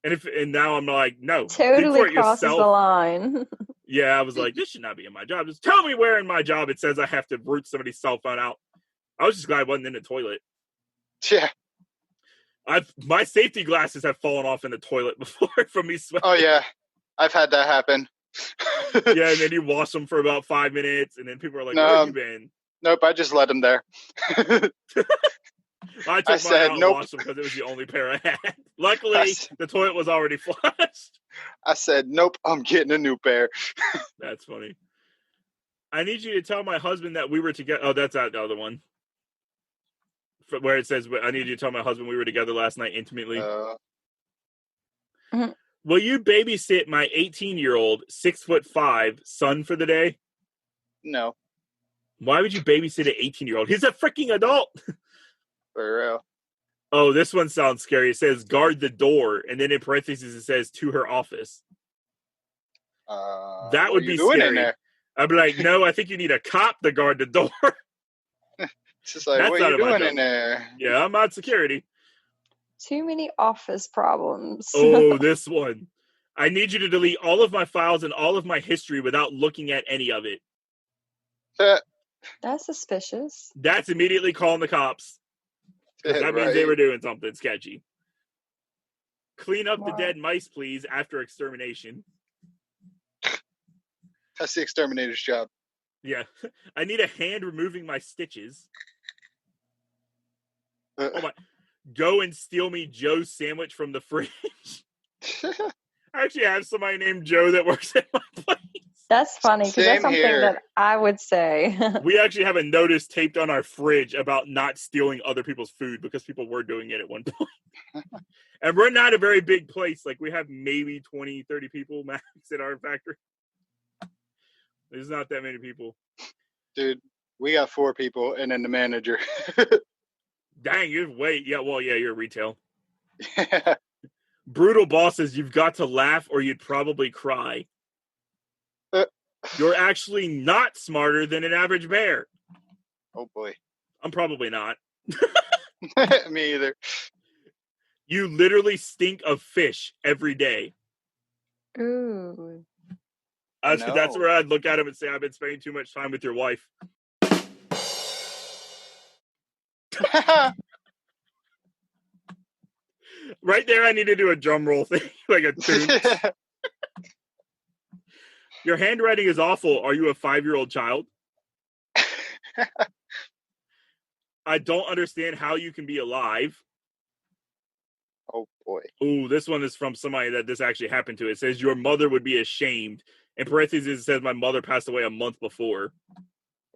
And now I'm like, no. Totally crosses the line. Yeah, I was like, this should not be in my job. Just tell me where in my job it says I have to root somebody's cell phone out. I was just glad I wasn't in the toilet. Yeah. My safety glasses have fallen off in the toilet before from me sweating. Oh, yeah. I've had that happen. Yeah, and then you wash them for about 5 minutes, and then people are like, where have you been? Nope, I just let them there. I took mine out and washed them because it was the only pair I had. Luckily, the toilet was already flushed. I said, nope, I'm getting a new pair. That's funny. I need you to tell my husband that we were together. Oh, that's the other one. Where it says, I need you to tell my husband we were together last night intimately. Will you babysit my 18-year-old, 6'5" son for the day? No. Why would you babysit an 18-year-old? He's a freaking adult. For real. Oh, this one sounds scary. It says guard the door, and then in parentheses it says to her office. That would be scary. I'd be like, no, I think you need a cop to guard the door. It's just like, what are you doing in there? Yeah, I'm not security. Too many office problems. Oh, this one. I need you to delete all of my files and all of my history without looking at any of it. That's suspicious. That's immediately calling the cops. Because that means they Right. were doing something sketchy. Clean up the Wow. dead mice, please, after extermination. That's the exterminator's job. Yeah. I need a hand removing my stitches. Oh my. Go and steal me Joe's sandwich from the fridge. I actually have somebody named Joe that works at my place. That's funny because that's Same something here. that I would say. We actually have a notice taped on our fridge about not stealing other people's food because people were doing it at one point. And we're not a very big place. Like, we have maybe 20, 30 people max at our factory. There's not that many people. Dude, we got 4 people and then the manager. Dang, you're retail. Brutal bosses, you've got to laugh or you'd probably cry. You're actually not smarter than an average bear. Oh boy. I'm probably not. Me either. You literally stink of fish every day. Ooh. That's No. where I'd look at him and say, I've been spending too much time with your wife. Right there, I need to do a drum roll thing, like a tune. Your handwriting is awful. Are you a 5-year-old child? I don't understand how you can be alive. Oh boy. Ooh, this one is from somebody that this actually happened to. It says, your mother would be ashamed. In parentheses, it says, my mother passed away a month before.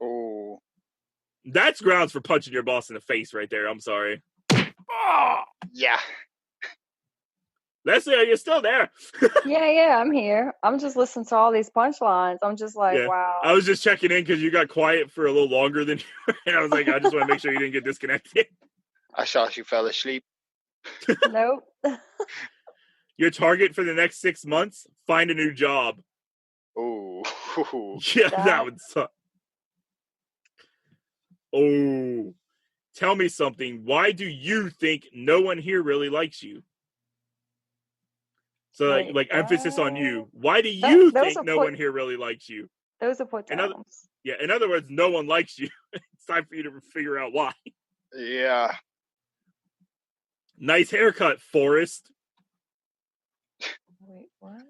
Oh. That's grounds for punching your boss in the face right there. I'm sorry. Oh! Yeah. Leslie, you're still there. Yeah, I'm here. I'm just listening to all these punchlines. I'm just like, Yeah. wow. I was just checking in because you got quiet for a little longer than you were. And I was like, I just want to make sure you didn't get disconnected. I thought you fell asleep. Nope. Your target for the next 6 months, find a new job. Oh. Yeah, that would suck. Oh. Tell me something. Why do you think no one here really likes you? So, Wait, like emphasis on what? you. Why do you those think are no put- one here really likes you? Those are put In other- downs. Yeah, in other words, no one likes you. It's time for you to figure out why. Yeah. Nice haircut, Forrest. Wait, what?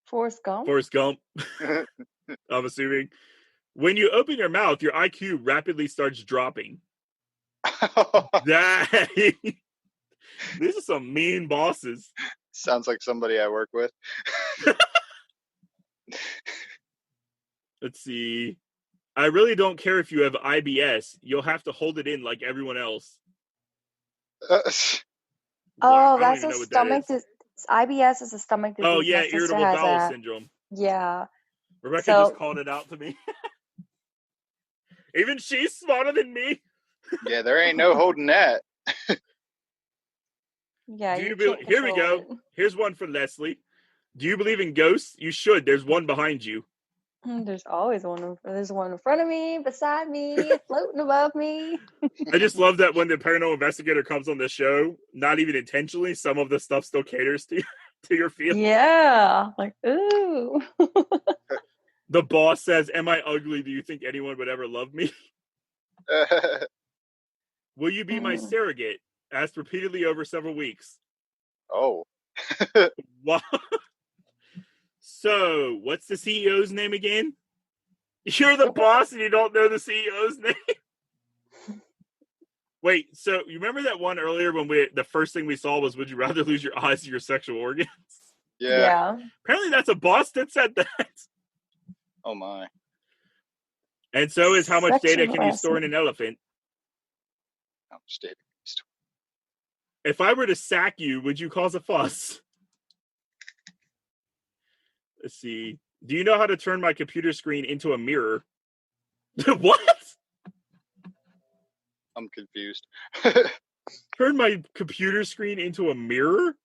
Forrest Gump? Forrest Gump, I'm assuming. When you open your mouth, your IQ rapidly starts dropping. These are some mean bosses. Sounds like somebody I work with. Let's see. I really don't care if you have IBS. You'll have to hold it in like everyone else. Oh, I don't that's even a know what that stomach is. IBS is a stomach disease. Oh, yeah, My sister irritable has bowel that. syndrome. Yeah. Rebecca So- just called it out to me. Even she's smarter than me. Yeah, there ain't no holding that. Yeah. Do you You believe- can't Here we control go. it. Here's one for Leslie. Do you believe in ghosts? You should. There's one behind you. There's always one. There's one in front of me, beside me, floating above me. I just love that when the paranormal investigator comes on the show, not even intentionally, some of the stuff still caters to your feelings. Yeah. Like, ooh. The boss says, am I ugly? Do you think anyone would ever love me? Will you be my surrogate? Asked repeatedly over several weeks. Oh. Wow. So, what's the CEO's name again? You're the boss and you don't know the CEO's name? Wait, so you remember that one earlier when the first thing we saw was, would you rather lose your eyes or your sexual organs? Yeah. Apparently that's a boss that said that. Oh my. And so is how much data Sexual can you store in an elephant? How much data can you store? If I were to sack you, would you cause a fuss? Let's see. Do you know how to turn my computer screen into a mirror? What? I'm confused. Turn my computer screen into a mirror?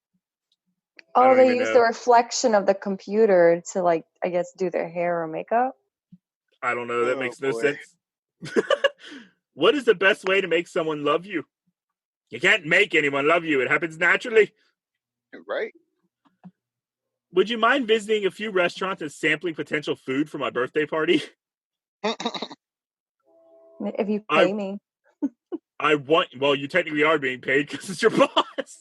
I Oh, don't they even use know. the reflection of the computer to, like, I guess, do their hair or makeup. I don't know. That Oh, makes no boy. sense. What is the best way to make someone love you? You can't make anyone love you. It happens naturally. Right? Would you mind visiting a few restaurants and sampling potential food for my birthday party? If you pay me. Well, you technically are being paid because it's your boss.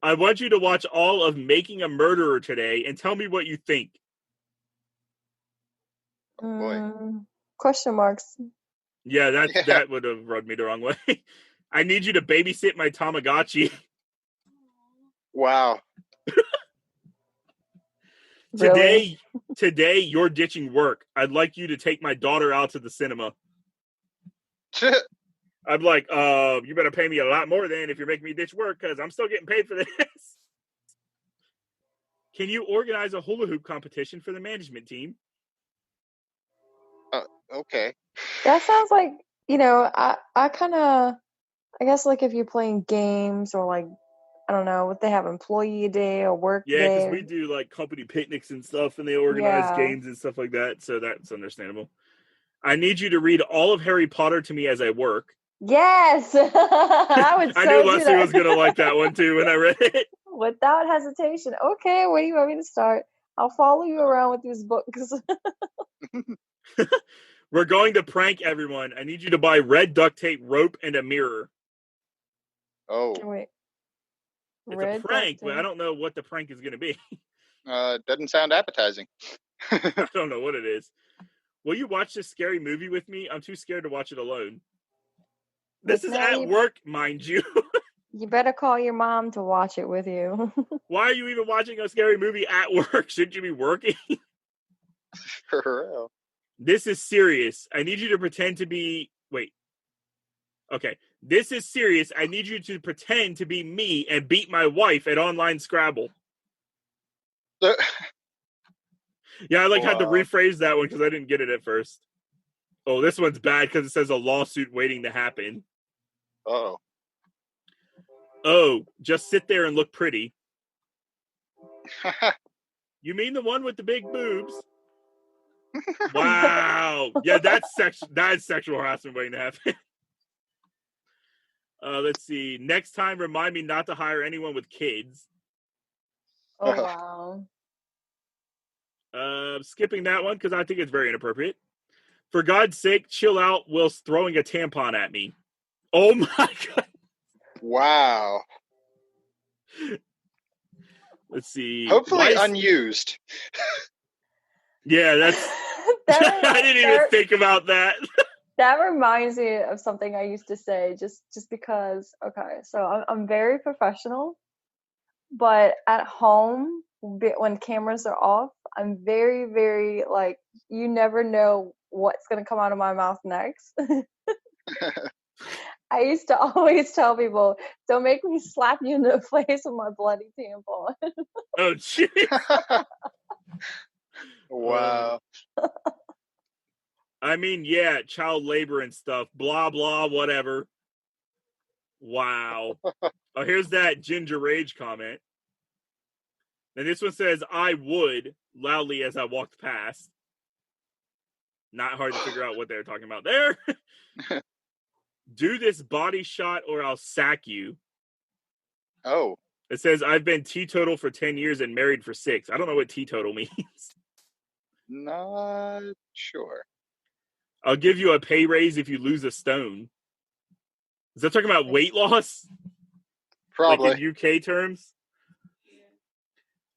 I want you to watch all of Making a Murderer today and tell me what you think. Boy. Question marks. Yeah, Yeah. that would have rubbed me the wrong way. I need you to babysit my Tamagotchi. Wow. Really? Today, you're ditching work. I'd like you to take my daughter out to the cinema. I'm like, you better pay me a lot more then if you're making me ditch work because I'm still getting paid for this. Can you organize a hula hoop competition for the management team? Okay. That sounds like, I kind of, I guess like if you're playing games or like, I don't know, what they have, employee day or work Yeah, because day. we do like company picnics and stuff and they organize Yeah. games and stuff like that. So that's understandable. I need you to read all of Harry Potter to me as I work. Yes! I would so I knew do Leslie that. was going to like that one too when I read it. Without hesitation. Okay, where do you want me to start? I'll follow you around with these books. We're going to prank everyone. I need you to buy red duct tape, rope, and a mirror. Oh. Wait. It's a prank, but I don't know what the prank is going to be. Doesn't sound appetizing. I don't know what it is. Will you watch this scary movie with me? I'm too scared to watch it alone. This is at work, mind you. You better call your mom to watch it with you. Why are you even watching a scary movie at work? Shouldn't you be working? For real. This is serious. I need you to pretend to be... Wait. Okay. This is serious. I need you to pretend to be me and beat my wife at online Scrabble. Yeah, I had to rephrase that one because I didn't get it at first. Oh, this one's bad because it says a lawsuit waiting to happen. Uh-oh. Oh, just sit there and look pretty. You mean the one with the big boobs? Wow. Yeah, that's sexual harassment waiting to happen. Let's see. Next time, remind me not to hire anyone with kids. Oh, wow. Skipping that one because I think it's very inappropriate. For God's sake, chill out whilst throwing a tampon at me. Oh my God. Wow. Let's see. Hopefully unused. Yeah, that's... I didn't even think about that. That reminds me of something I used to say just because, okay, so I'm very professional, but at home, when cameras are off, I'm very, very, like, you never know what's going to come out of my mouth next. I used to always tell people, don't make me slap you in the face with my bloody tampon. Oh, jeez. Wow. I mean, yeah, child labor and stuff, blah, blah, whatever. Wow. Oh, here's that Ginger Rage comment. And this one says, I would, loudly as I walked past. Not hard to figure out what they're talking about there. Do this body shot or I'll sack you. Oh. It says, I've been teetotal for 10 years and married for 6. I don't know what teetotal means. Not sure. I'll give you a pay raise if you lose a stone. Is that talking about weight loss? Probably. Like in UK terms?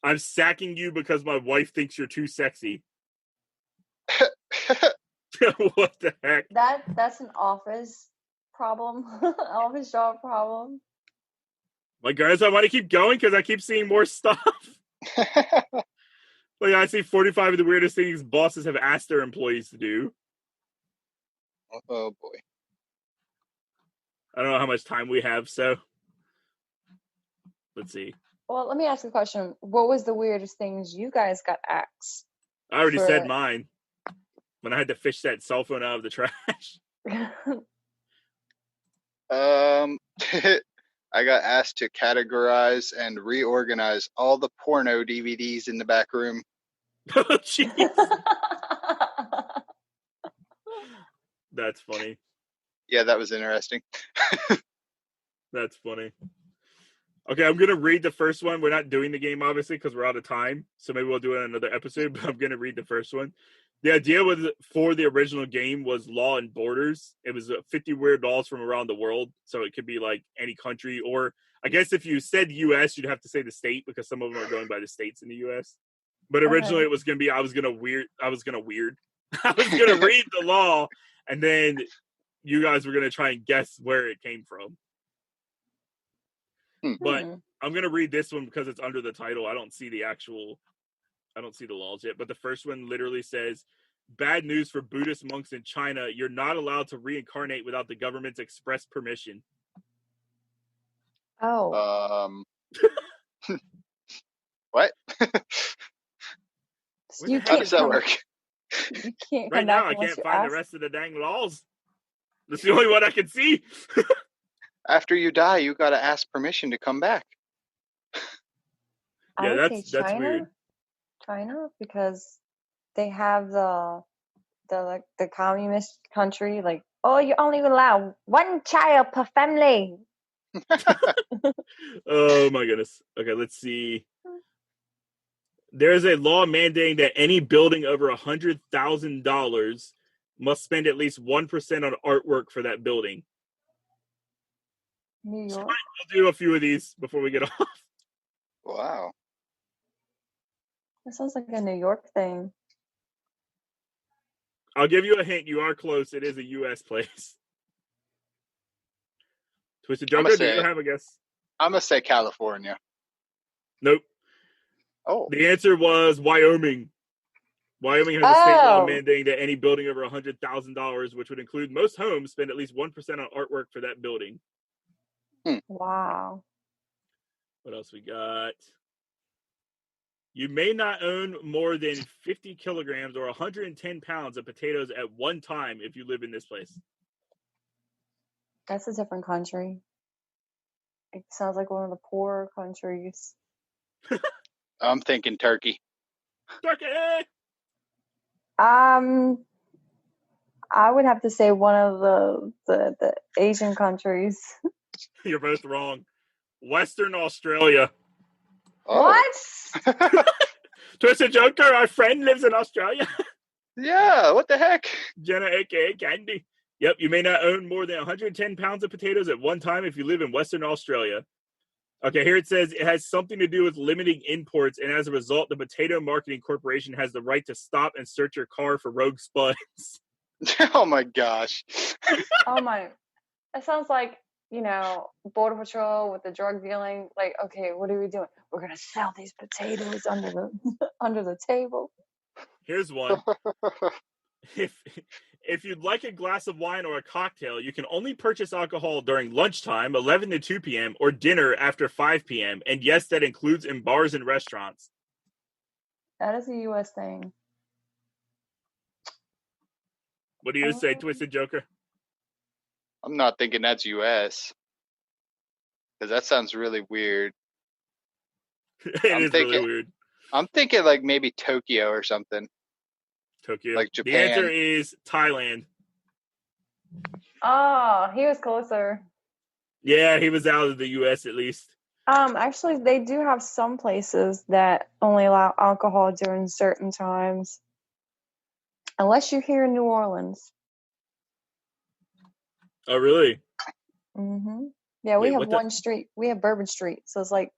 I'm sacking you because my wife thinks you're too sexy. What the heck? That's an office problem. Office job problem. Like, guys, I want to keep going because I keep seeing more stuff. Like, I see 45 of the weirdest things bosses have asked their employees to do. Oh, boy. I don't know how much time we have, so let's see. Well, let me ask you a question. What was the weirdest things you guys got asked? I already said mine. When I had to fish that cell phone out of the trash. I got asked to categorize and reorganize all the porno DVDs in the back room. Oh, jeez. That's funny. Yeah, that was interesting. That's funny. Okay, I'm going to read the first one. We're not doing the game, obviously, because we're out of time. So maybe we'll do it in another episode, but I'm going to read the first one. The idea was for the original game was Law and Borders. It was 50 weird laws from around the world, so it could be like any country, or I guess if you said U.S., you'd have to say the state because some of them are going by the states in the U.S. But originally, it was going to be I was going to read the law, and then you guys were going to try and guess where it came from. But I'm going to read this one because it's under the title. I don't see the laws yet. But the first one literally says, "Bad news for Buddhist monks in China. You're not allowed to reincarnate without the government's express permission." Oh. What? How does that work? You can't right now, I can't find the rest of the dang laws. That's the only one I can see. After you die, you got to ask permission to come back. Yeah, that's weird. China, because they have the communist country, like, oh, you only allow one child per family. Oh my goodness. Okay, let's see. There is a law mandating that any building over $100,000 must spend at least 1% on artwork for that building. New York. So we'll do a few of these before we get off. Wow. That sounds like a New York thing. I'll give you a hint. You are close. It is a U.S. place. Twiztid Joker, do you have a guess? I'm going to say California. Nope. Oh. The answer was Wyoming. Wyoming has a state law mandating that any building over $100,000, which would include most homes, spend at least 1% on artwork for that building. Wow. What else we got? You may not own more than 50 kilograms or 110 pounds of potatoes at one time if you live in this place. That's a different country. It sounds like one of the poorer countries. I'm thinking Turkey. Turkey! I would have to say one of the Asian countries. You're both wrong. Western Australia. Oh. What? Twiztid Joker, our friend, lives in Australia. Yeah, what the heck? Jenna, a.k.a. Candy. Yep, you may not own more than 110 pounds of potatoes at one time if you live in Western Australia. Okay, here it says it has something to do with limiting imports, and as a result, the Potato Marketing Corporation has the right to stop and search your car for rogue spuds. Oh my gosh. Oh my. That sounds like, Border Patrol with the drug dealing. Like, okay, what are we doing? We're going to sell these potatoes under the table. Here's one. If you'd like a glass of wine or a cocktail, you can only purchase alcohol during lunchtime, 11 to 2 p.m., or dinner after 5 p.m. And yes, that includes in bars and restaurants. That is a U.S. thing. What do you say, Twiztid Joker? I'm not thinking that's U.S. because that sounds really weird. Really weird. I'm thinking like maybe Tokyo or something. Tokyo. Like Japan. The answer is Thailand. Oh, he was closer. Yeah, he was out of the U.S. at least. Actually, they do have some places that only allow alcohol during certain times. Unless you're here in New Orleans. Oh, really? Mm-hmm. Yeah, we have one street. We have Bourbon Street. So it's like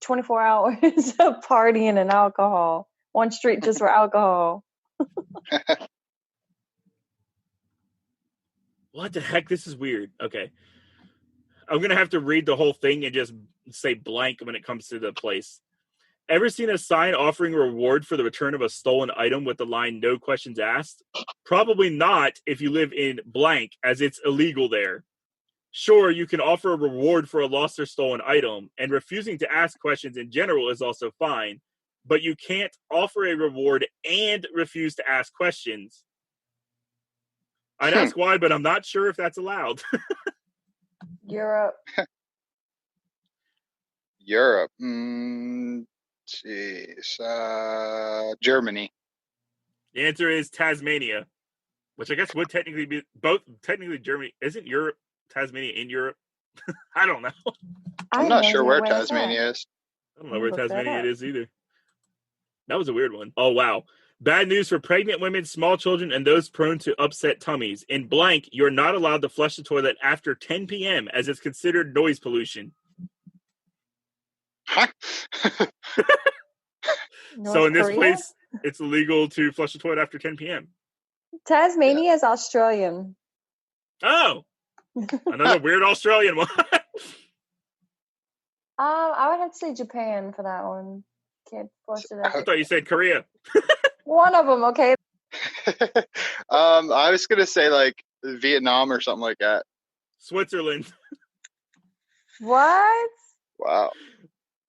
24 hours of partying and alcohol. One street just for alcohol. What the heck? This is weird. Okay. I'm going to have to read the whole thing and just say blank when it comes to the place. Ever seen a sign offering a reward for the return of a stolen item with the line, "No questions asked"? Probably not if you live in blank, as it's illegal there. Sure, you can offer a reward for a lost or stolen item, and refusing to ask questions in general is also fine, but you can't offer a reward and refuse to ask questions. I'd ask why, but I'm not sure if that's allowed. Europe. Europe. Germany. The answer is Tasmania, which I guess would technically be technically Germany. Isn't Europe, Tasmania in Europe? I don't know. I'm not sure where Tasmania is. I don't know where Tasmania is either. That was a weird one. Oh, wow. Bad news for pregnant women, small children, and those prone to upset tummies. In blank, you're not allowed to flush the toilet after 10 p.m. as it's considered noise pollution. So in this place, it's illegal to flush the toilet after 10 p.m. Tasmania is Australian. Oh, another weird Australian one. I would have to say Japan for that one. Can't flush it out. I thought you said Korea. One of them, okay. I was gonna say like Vietnam or something like that. Switzerland. What? Wow.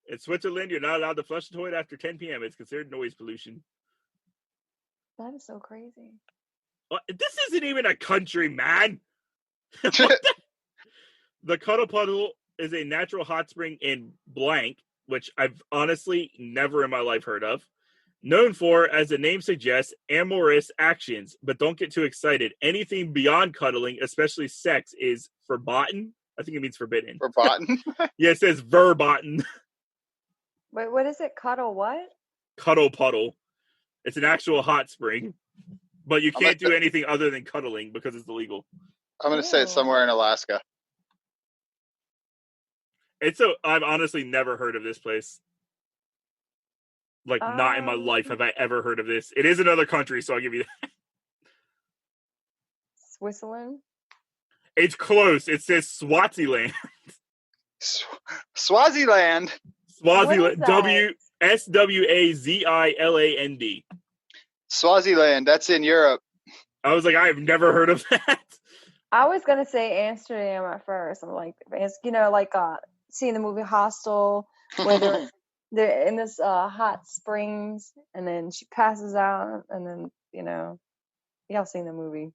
In Switzerland, you're not allowed to flush the toilet after 10 p.m. It's considered noise pollution. That is so crazy. This isn't even a country, man. The Cuddle Puddle is a natural hot spring in blank, which I've honestly never in my life heard of. Known for, as the name suggests, amorous actions, but don't get too excited. Anything beyond cuddling, especially sex, is verboten. I think it means forbidden. Verboten? Yeah, it says verboten. Wait, what is it? Cuddle what? Cuddle Puddle. It's an actual hot spring. But you can't do anything other than cuddling because it's illegal. I'm going to say it's somewhere in Alaska. I've honestly never heard of this place. Like, not in my life have I ever heard of this. It is another country, so I'll give you that. Switzerland? It's close. It says Swaziland. Swaziland. Swaziland. Swaziland. Swaziland. That's in Europe. I was like, I've never heard of that. I was going to say Amsterdam at first. I'm like, seeing the movie Hostel, where they're in this hot springs, and then she passes out, and then, y'all seen the movie.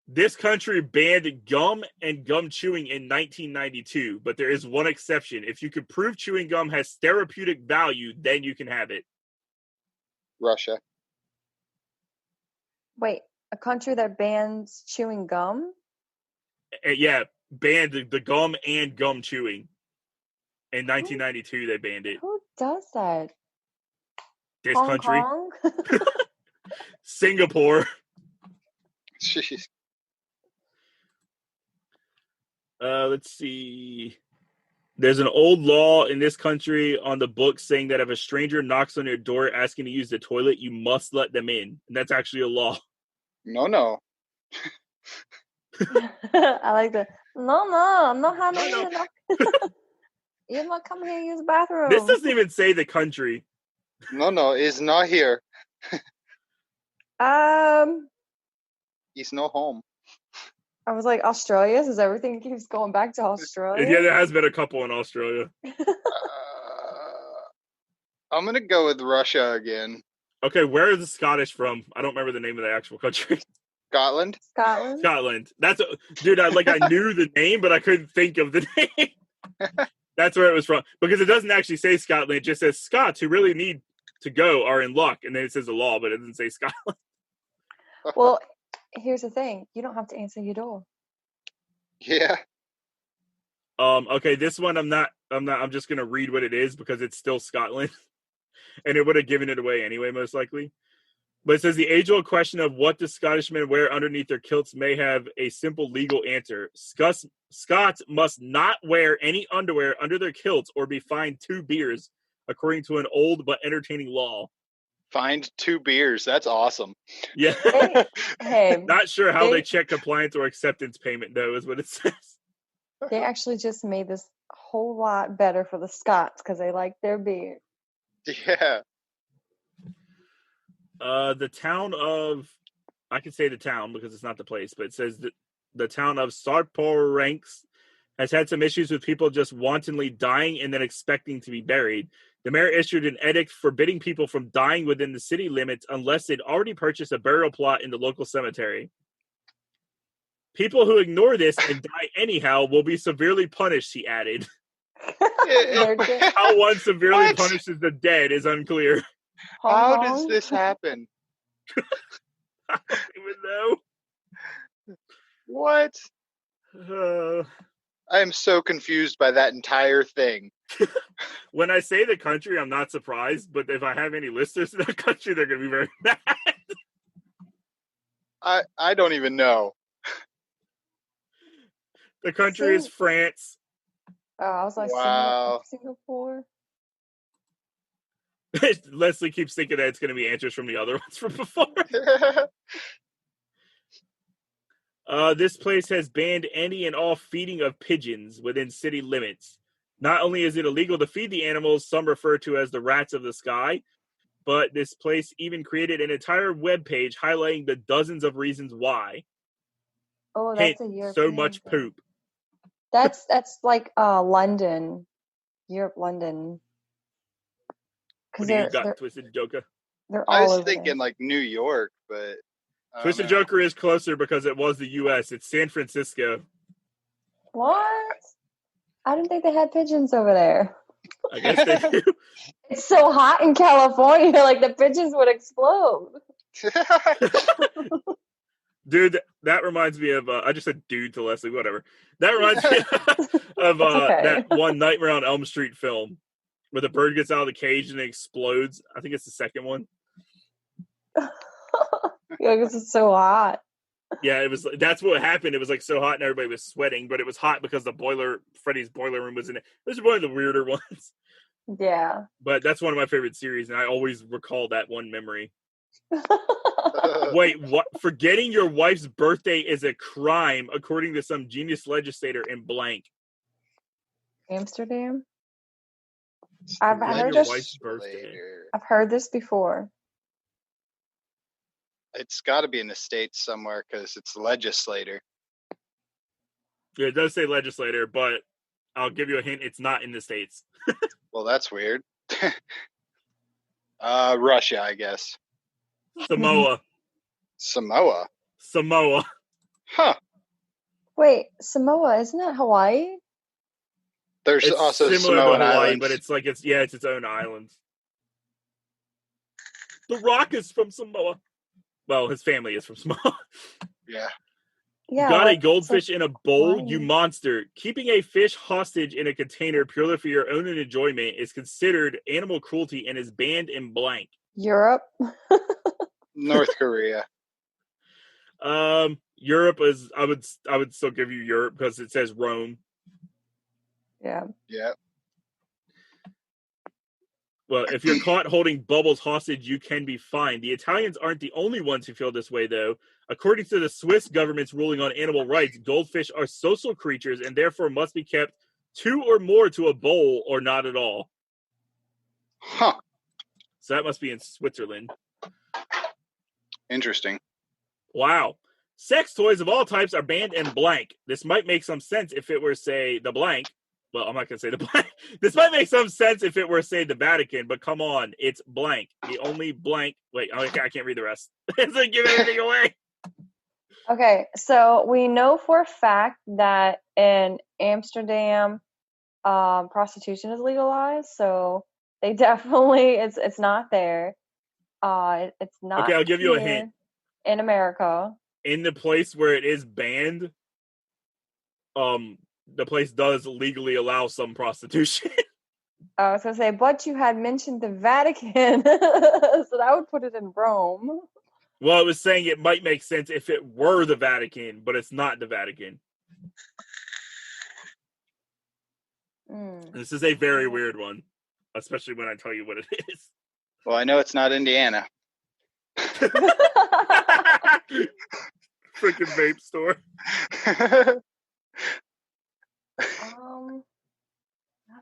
This country banned gum and gum chewing in 1992, but there is one exception. If you could prove chewing gum has therapeutic value, then you can have it. Russia. Wait, a country that bans chewing gum? Yeah, banned the gum and gum chewing. In 1992, they banned it. Who does that? This Hong country. Kong? Singapore. Jeez. Let's see. There's an old law in this country on the books saying that if a stranger knocks on your door asking to use the toilet, you must let them in. And that's actually a law. No. I like that. No. You not come here and use the bathroom. This doesn't even say the country. No, it's not here. It's no home. I was like, Australia? Since everything keeps going back to Australia? Yeah, there has been a couple in Australia. I'm going to go with Russia again. Okay, where is the Scottish from? I don't remember the name of the actual country. Scotland? Scotland. Dude, I knew the name, but I couldn't think of the name. That's where it was from. Because it doesn't actually say Scotland. It just says Scots who really need to go are in luck. And then it says the law, but it doesn't say Scotland. Well, here's the thing. You don't have to answer your door. Yeah. Okay, this one I'm just gonna read what it is because it's still Scotland. And it would have given it away anyway, most likely. But it says the age-old question of what do Scottish men wear underneath their kilts may have a simple legal answer. Scots must not wear any underwear under their kilts or be fined 2 beers, according to an old but entertaining law. Fined 2 beers. That's awesome. Yeah. Hey, Not sure how they check compliance or acceptance payment, though, is what it says. They actually just made this a whole lot better for the Scots because they like their beer. Yeah. The town of, I can say the town because it's not the place, but it says that the town of Sarporanx has had some issues with people just wantonly dying and then expecting to be buried. The mayor issued an edict forbidding people from dying within the city limits unless they'd already purchased a burial plot in the local cemetery. People who ignore this and die anyhow will be severely punished, he added. How one severely punishes the dead is unclear. How does this happen? I don't even know. What? I am so confused by that entire thing. When I say the country, I'm not surprised, but if I have any listeners in that country, they're going to be very mad. I don't even know. The country is France. Oh, I was like, Wow. Singapore. Leslie keeps thinking that it's going to be answers from the other ones from before. This place has banned any and all feeding of pigeons within city limits. Not only is it illegal to feed the animals some refer to as the rats of the sky, but this place even created an entire webpage highlighting the dozens of reasons why. Oh, that's Hint, a European so much thing. poop. That's like London, Europe, London. What do you got, Twisted Joker? They're all I was over thinking there. like New York, but Twisted Joker is closer because it was the U.S. It's San Francisco. What? I didn't think they had pigeons over there. I guess they do. It's so hot in California, like the pigeons would explode. Dude, that reminds me of, I just said dude to Leslie, whatever. That reminds me of that one Nightmare on Elm Street film where the bird gets out of the cage and it explodes. I think it's the second one. Yeah, because it's so hot. Yeah, that's what happened. It was like so hot and everybody was sweating, but it was hot because Freddy's boiler room was in it. This is one of the weirder ones. Yeah. But that's one of my favorite series, and I always recall that one memory. Wait, what? Forgetting your wife's birthday is a crime, according to some genius legislator in blank. Amsterdam? I've heard your wife's birthday. I've heard this before. It's got to be in the States somewhere because it's legislator. Yeah, it does say legislator, but I'll give you a hint. It's not in the States. Well, that's weird. Russia, I guess. Samoa. Samoa? Huh. Wait, Samoa, isn't that Hawaii? There's it's also similar Samoan to Hawaii, Islands. but it's its own island. The Rock is from Samoa. Well, his family is from Samoa. Yeah. Got a goldfish in a bowl, you monster. Keeping a fish hostage in a container purely for your own enjoyment is considered animal cruelty and is banned in blank. Europe. North Korea. Europe is, I would still give you Europe because it says Rome. Yeah. Yeah. Well, if you're caught holding Bubbles hostage, you can be fined. The Italians aren't the only ones who feel this way, though. According to the Swiss government's ruling on animal rights, goldfish are social creatures and therefore must be kept 2 or more to a bowl or not at all. Huh. So that must be in Switzerland. Interesting. Wow. Sex toys of all types are banned in blank. This might make some sense if it were, say, the blank. Well, I'm not going to say the blank. This might make some sense if it were, say, the Vatican, but come on, it's blank. The only blank. Wait, I can't read the rest. It's like give everything away. Okay, so we know for a fact that in Amsterdam, prostitution is legalized. So they definitely it's not there. It's not. Okay, I'll give you a hint. In America, in the place where it is banned, the place does legally allow some prostitution. I was gonna say, but you had mentioned the Vatican, so that would put it in Rome. Well, I was saying it might make sense if it were the Vatican, but it's not the Vatican. This is a very weird one, especially when I tell you what it is. Well, I know it's not Indiana. Freaking vape store. Have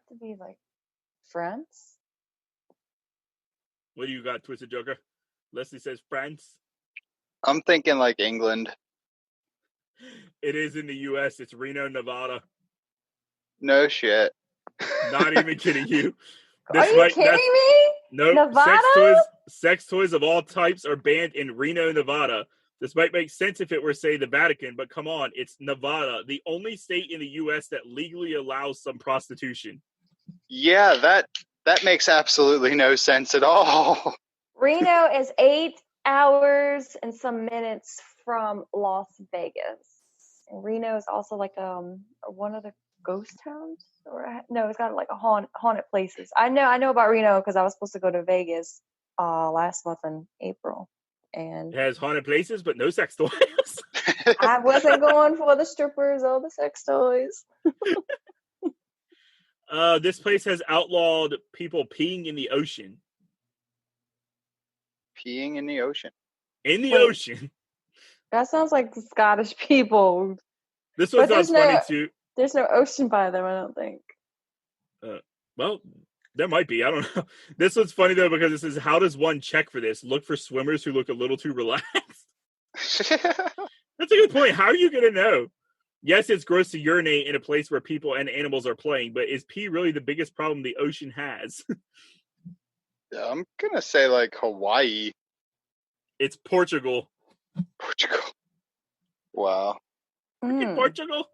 to be like France. What do you got, Twisted Joker? Leslie says France. I'm thinking like England. It is in the U.S. It's Reno, Nevada. No shit. Not even kidding you. Are you kidding me? Nope. Nevada? Sex toys of all types are banned in Reno, Nevada. This might make sense if it were, say, the Vatican, but come on, it's Nevada, the only state in the U.S. that legally allows some prostitution. Yeah, that makes absolutely no sense at all. Reno is 8 hours and some minutes from Las Vegas. And Reno is also like one of the ghost towns, or no, it's got like a haunted places. I know about Reno because I was supposed to go to Vegas last month in April, and It has haunted places, but no sex toys. I wasn't going for the strippers or the sex toys. This place has outlawed people peeing in the ocean. Peeing in the ocean. In the Wait. ocean. That sounds like the Scottish people. This one But sounds funny too. There's no ocean by them, I don't think. Well, there might be. I don't know. This one's funny though because it says, "How does one check for this? Look for swimmers who look a little too relaxed." That's a good point. How are you gonna know? Yes, it's gross to urinate in a place where people and animals are playing, but is pee really the biggest problem the ocean has? Yeah, I'm gonna say like Hawaii. It's Portugal. Portugal. Wow. Freaking Portugal.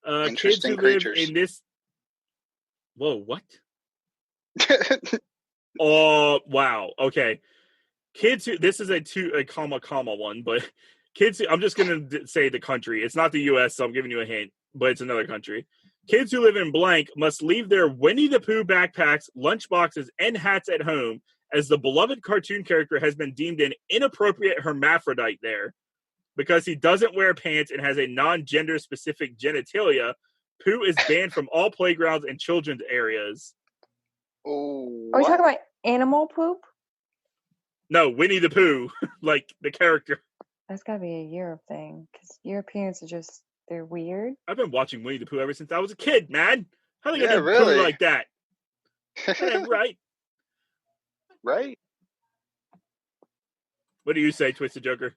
Kids Interesting who creatures. live in this. Whoa, what? Oh, wow. Okay. Kids who, this is a comma one, but kids who, I'm just going to say the country. It's not the U.S., so I'm giving you a hint, but it's another country. Kids who live in blank must leave their Winnie the Pooh backpacks, lunchboxes, and hats at home, as the beloved cartoon character has been deemed an inappropriate hermaphrodite there. Because he doesn't wear pants and has a non-gender specific genitalia, Pooh is banned from all playgrounds and children's areas. Oh, are we talking about animal poop? No, Winnie the Pooh, like the character. That's gotta be a Europe thing, because Europeans are just, they're weird. I've been watching Winnie the Pooh ever since I was a kid, man. How are they gonna do really? Pooh like that? Right. Right? What do you say, Twisted Joker?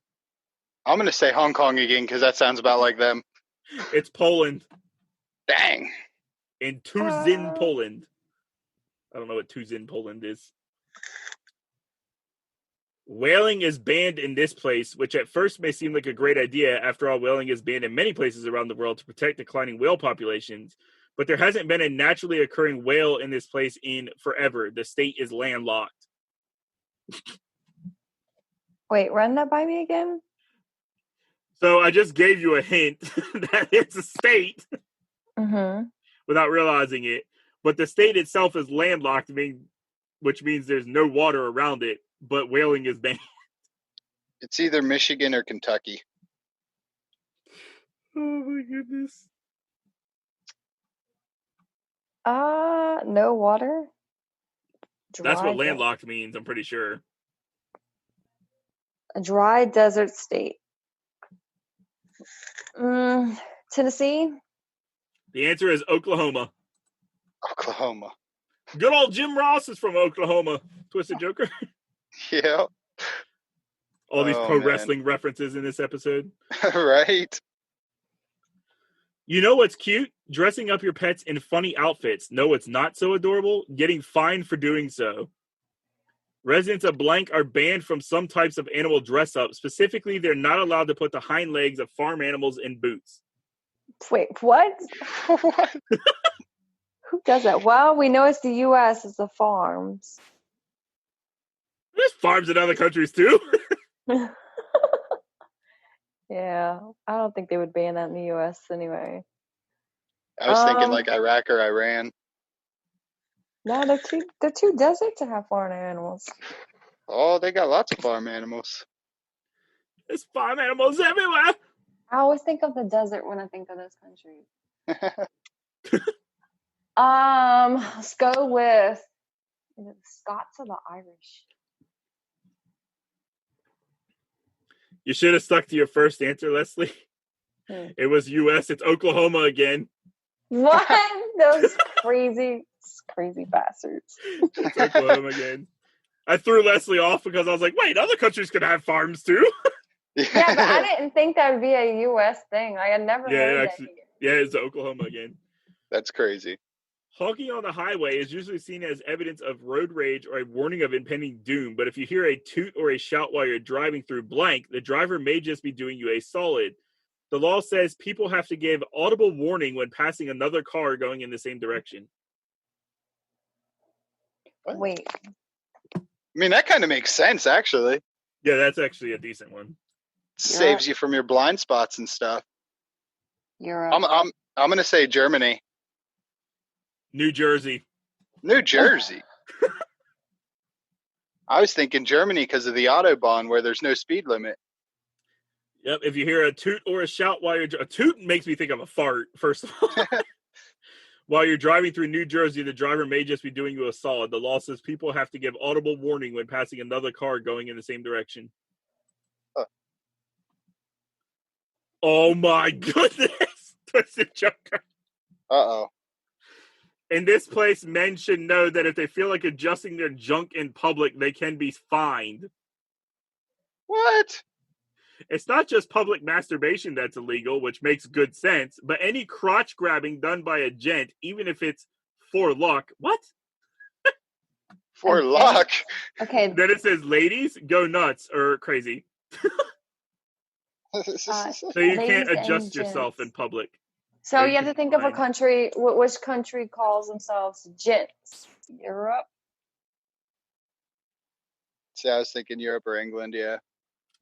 I'm gonna say Hong Kong again because that sounds about like them. It's Poland. Dang. In Twiztid, Poland. I don't know what Twiztid, Poland is. Whaling is banned in this place, which at first may seem like a great idea. After all, whaling is banned in many places around the world to protect declining whale populations. But there hasn't been a naturally occurring whale in this place in forever. The state is landlocked. Wait, run that by me again? So I just gave you a hint that it's a state without realizing it. But the state itself is landlocked, which means there's no water around it, but whaling is banned. It's either Michigan or Kentucky. Oh my goodness. No water? That's what landlocked means, I'm pretty sure. A dry desert state. Tennessee? The answer is Oklahoma. Oklahoma. Good old Jim Ross is from Oklahoma. Twisted Joker. Yeah. All these pro wrestling references in this episode. Right. You know what's cute? Dressing up your pets in funny outfits. No, it's not so adorable. Getting fined for doing so. Residents of blank are banned from some types of animal dress up. Specifically, they're not allowed to put the hind legs of farm animals in boots. Wait, what? What? Who does that? Well, we know it's the U.S. It's the farms. There's farms in other countries too. Yeah, I don't think they would ban that in the U.S. anyway. I was thinking like Iraq or Iran. No, they're too desert to have farm animals. Oh, they got lots of farm animals. There's farm animals everywhere. I always think of the desert when I think of those countries. Let's go with the Scots or the Irish. You should have stuck to your first answer, Leslie. It was U.S. It's Oklahoma again. What? Those crazy bastards. It's Oklahoma again. I threw Leslie off because I was like, wait, other countries could have farms too. Yeah, but I didn't think that would be a U.S. thing. I had never heard that. Yeah, it's Oklahoma again. That's crazy. Honking on the highway is usually seen as evidence of road rage or a warning of impending doom, but if you hear a toot or a shout while you're driving through blank, the driver may just be doing you a solid. The law says people have to give audible warning when passing another car going in the same direction. What? Wait. I mean, that kind of makes sense, actually. Yeah, that's actually a decent one. Saves you from your blind spots and stuff. You're I'm I'm going to say Germany. New Jersey. New Jersey. I was thinking Germany because of the Autobahn where there's no speed limit. Yep. If you hear a toot or a shout while you're a toot makes me think of a fart. First of all, while you're driving through New Jersey, the driver may just be doing you a solid. The law says people have to give audible warning when passing another car going in the same direction. Oh my goodness! Twisted Joker. Uh-oh. In this place, men should know that if they feel like adjusting their junk in public, they can be fined. What? It's not just public masturbation that's illegal, which makes good sense, but any crotch grabbing done by a gent, even if it's for luck. What? For luck? Okay. Then it says, ladies, go nuts or crazy. So you can't adjust yourself in public. So you have to think of a country. Which country calls themselves gents? Europe? See, I was thinking Europe or England, yeah.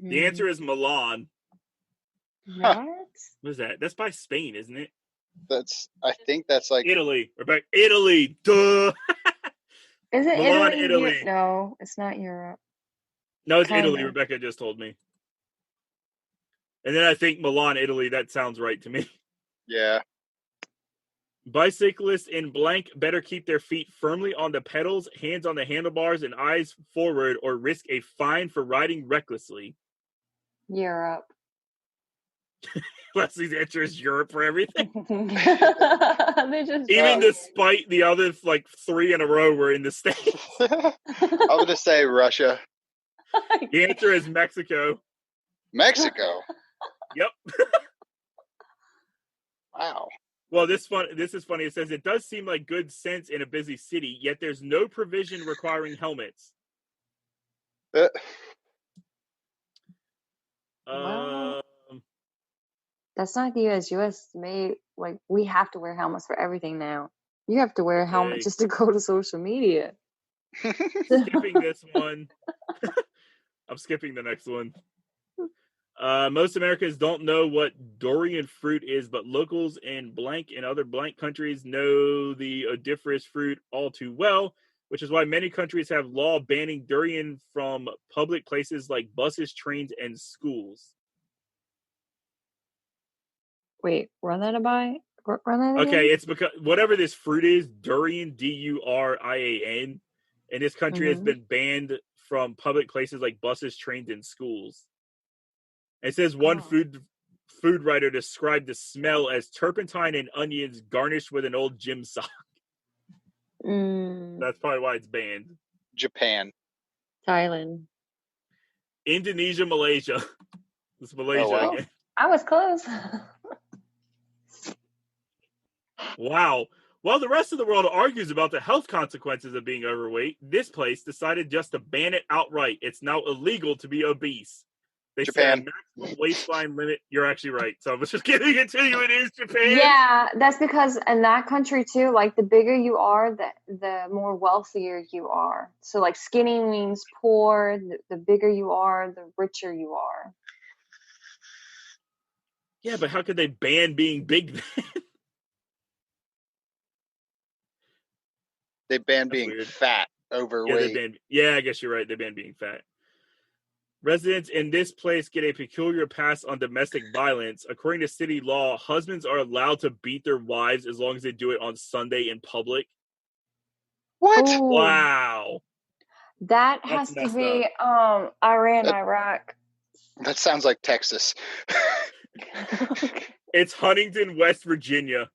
The answer is Milan. What? What is that? That's by Spain, isn't it? I think that's like... Italy. Rebecca, Italy. Duh. Is it Milan, Italy? No, it's not Europe. No, it's Kinda. Italy. Rebecca just told me. And then I think Milan, Italy. That sounds right to me. Yeah. Bicyclists in blank better keep their feet firmly on the pedals, hands on the handlebars, and eyes forward, or risk a fine for riding recklessly. Europe. Leslie's answer is Europe for everything. They just Even despite the other like 3 in a row were in the States. I'm going to say Russia. The answer is Mexico. Mexico? Yep. Wow. Well, this is funny. It says it does seem like good sense in a busy city, yet there's no provision requiring helmets. That's not the U.S. U.S. made, like, we have to wear helmets for everything now. You have to wear a helmet just to go to social media. Skipping this one. I'm skipping the next one. Most Americans don't know what durian fruit is, but locals in blank and other blank countries know the odoriferous fruit all too well, which is why many countries have law banning durian from public places like buses, trains, and schools. Wait, run that again? Okay, it's because whatever this fruit is, durian, Durian, in this country has been banned from public places like buses, trains, and schools. It says one food writer described the smell as turpentine and onions garnished with an old gym sock. That's probably why it's banned. Japan. Thailand. Indonesia, Malaysia. It's Malaysia again. I was close. Wow. While the rest of the world argues about the health consequences of being overweight, this place decided just to ban it outright. It's now illegal to be obese. They Japan. set a maximum waistline limit. You're actually right. So I was just giving it to you. It is Japan. Yeah, that's because in that country too, like the bigger you are, the more wealthier you are. So like skinny means poor. The bigger you are, the richer you are. Yeah, but how could they ban being big then? They ban being fat, overweight. Yeah, I guess you're right. They ban being fat. Residents in this place get a peculiar pass on domestic violence. According to city law, husbands are allowed to beat their wives as long as they do it on Sunday in public. What? Ooh. Wow. That has to be Iran, Iraq. That sounds like Texas. It's Huntington, West Virginia.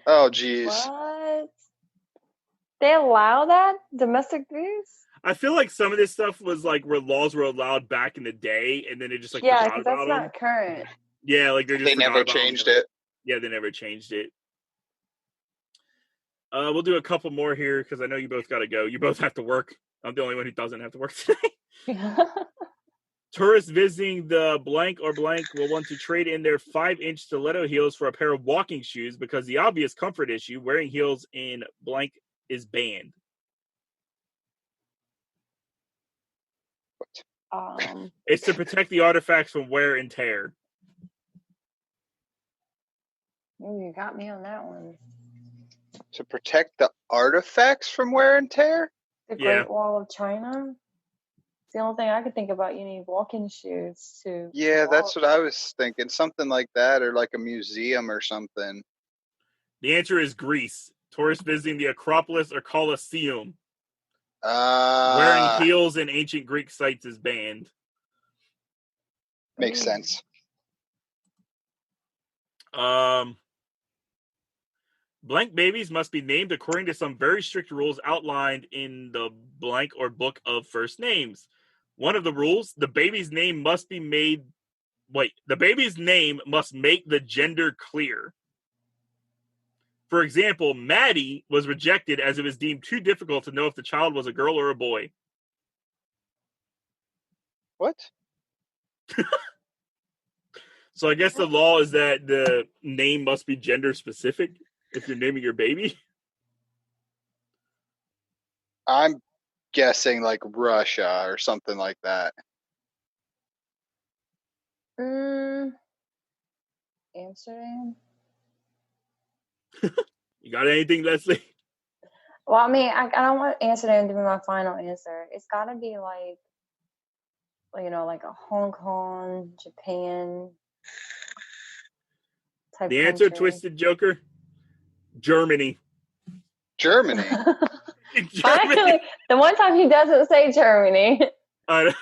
Oh, geez. What? They allow that? Domestic abuse? I feel like some of this stuff was like where laws were allowed back in the day, and then it just like yeah, forgot because that's about not them. current. Yeah, like they never changed it. Yeah, they never changed it. We'll do a couple more here because I know you both got to go. You both have to work. I'm the only one who doesn't have to work today. Tourists visiting the blank or blank will want to trade in their 5-inch stiletto heels for a pair of walking shoes because the obvious comfort issue, wearing heels in blank, is banned. It's to protect the artifacts from wear and tear. Ooh, you got me on that one. To protect the artifacts from wear and tear? The Yeah. Great Wall of China. It's the only thing I could think about. You need walking shoes to. Yeah, walk. that's what I was thinking. Something like that, or like a museum or something. The answer is Greece. Tourists visiting the Acropolis or Colosseum. Wearing heels in ancient Greek sites is banned. Makes sense. Blank babies must be named according to some very strict rules outlined in the blank or book of first names. One of the rules, the baby's name must make the gender clear. For example, Maddie was rejected as it was deemed too difficult to know if the child was a girl or a boy. What? So I guess the law is that the name must be gender specific if you're naming your baby. I'm guessing like Russia or something like that. Amsterdam. You got anything, Leslie? Well, I mean, I don't want Amsterdam to be my final answer. It's got to be like like a Hong Kong, Japan type The answer, country. Twiztid Joker? Germany. Germany. Finally, the one time he doesn't say Germany. Well,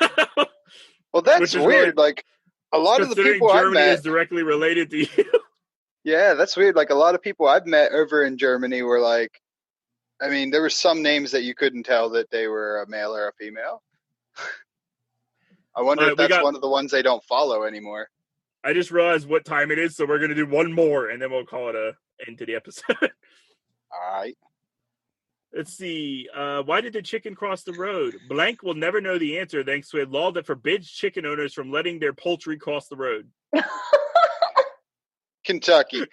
that's weird. Like a lot of the people Germany I've met is directly related to you. Yeah, that's weird. Like a lot of people I've met over in Germany were like, I mean, there were some names that you couldn't tell that they were a male or a female. I wonder if that's one of the ones they don't follow anymore. I just realized what time it is, so we're going to do one more, and then we'll call it a end to the episode. All right. Let's see. Why did the chicken cross the road? Blank will never know the answer thanks to a law that forbids chicken owners from letting their poultry cross the road. Kentucky.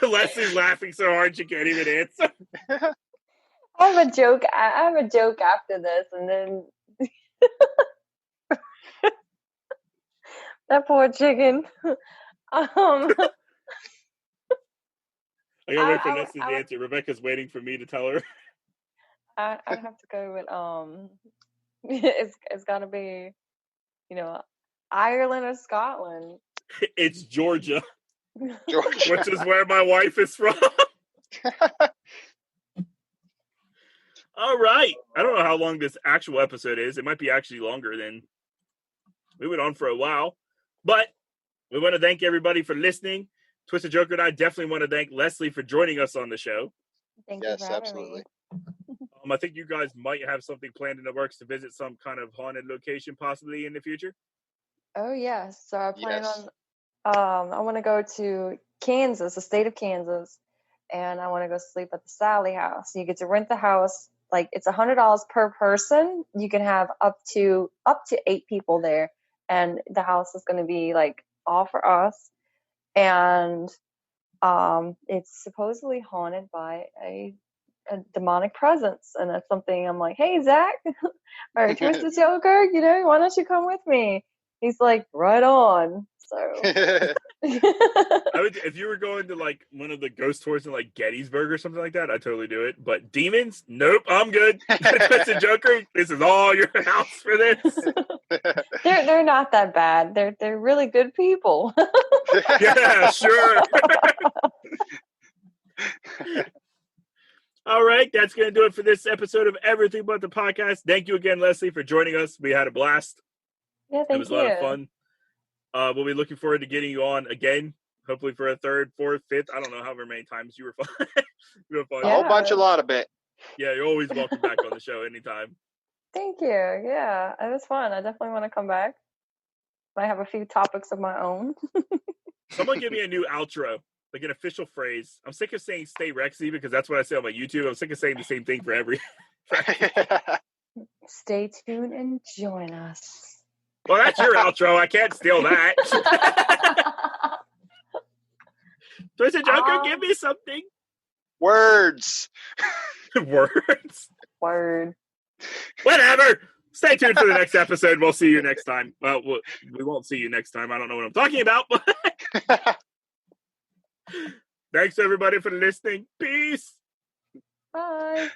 Leslie's laughing so hard she can't even answer. I have a joke. I have a joke after this, and then that poor chicken. I gotta wait for Leslie's answer. Rebecca's waiting for me to tell her. I have to go with it's gotta be, Ireland or Scotland. It's Georgia. Georgia. Which is where my wife is from. All right. I don't know how long this actual episode is. It might be actually longer than we went on for a while. But we want to thank everybody for listening. Twiztid Joker and I definitely want to thank Leslie for joining us on the show. Thank you for having me. I think you guys might have something planned in the works to visit some kind of haunted location possibly in the future. Oh, yes. So I plan on, I want to go to Kansas, the state of Kansas, and I want to go sleep at the Sally House. You get to rent the house. Like, it's $100 per person. You can have up to 8 people there, and the house is going to be like all for us. And it's supposedly haunted by a demonic presence, and that's something I'm like, hey, Zach, or Twiztid Joker, why don't you come with me? He's like, right on. So if you were going to like one of the ghost tours in like Gettysburg or something like that, I'd totally do it. But demons, nope, I'm good. Twiztid Joker, this is all your house for this. They're not that bad. They're really good people. Yeah, sure. All right, that's going to do it for this episode of Everything But the Podcast. Thank you again, Leslie, for joining us. We had a blast. Yeah, thank you. It was a lot of fun. We'll be looking forward to getting you on again, hopefully for a 3rd, 4th, 5th. I don't know however many times you were fun. You were fun. Yeah. A whole lot of it. Yeah, you're always welcome back on the show anytime. Thank you. Yeah, it was fun. I definitely want to come back. I have a few topics of my own. Someone give me a new outro, like an official phrase. I'm sick of saying "Stay Rexy" because that's what I say on my YouTube. I'm sick of saying the same thing for every. Stay tuned and join us. Well, that's your outro. I can't steal that. Twiztid Joker, give me something. Words. Words. Word. Whatever. Stay tuned for the next episode. We'll see you next time. Well, we won't see you next time. I don't know what I'm talking about. But thanks, everybody, for listening. Peace. Bye.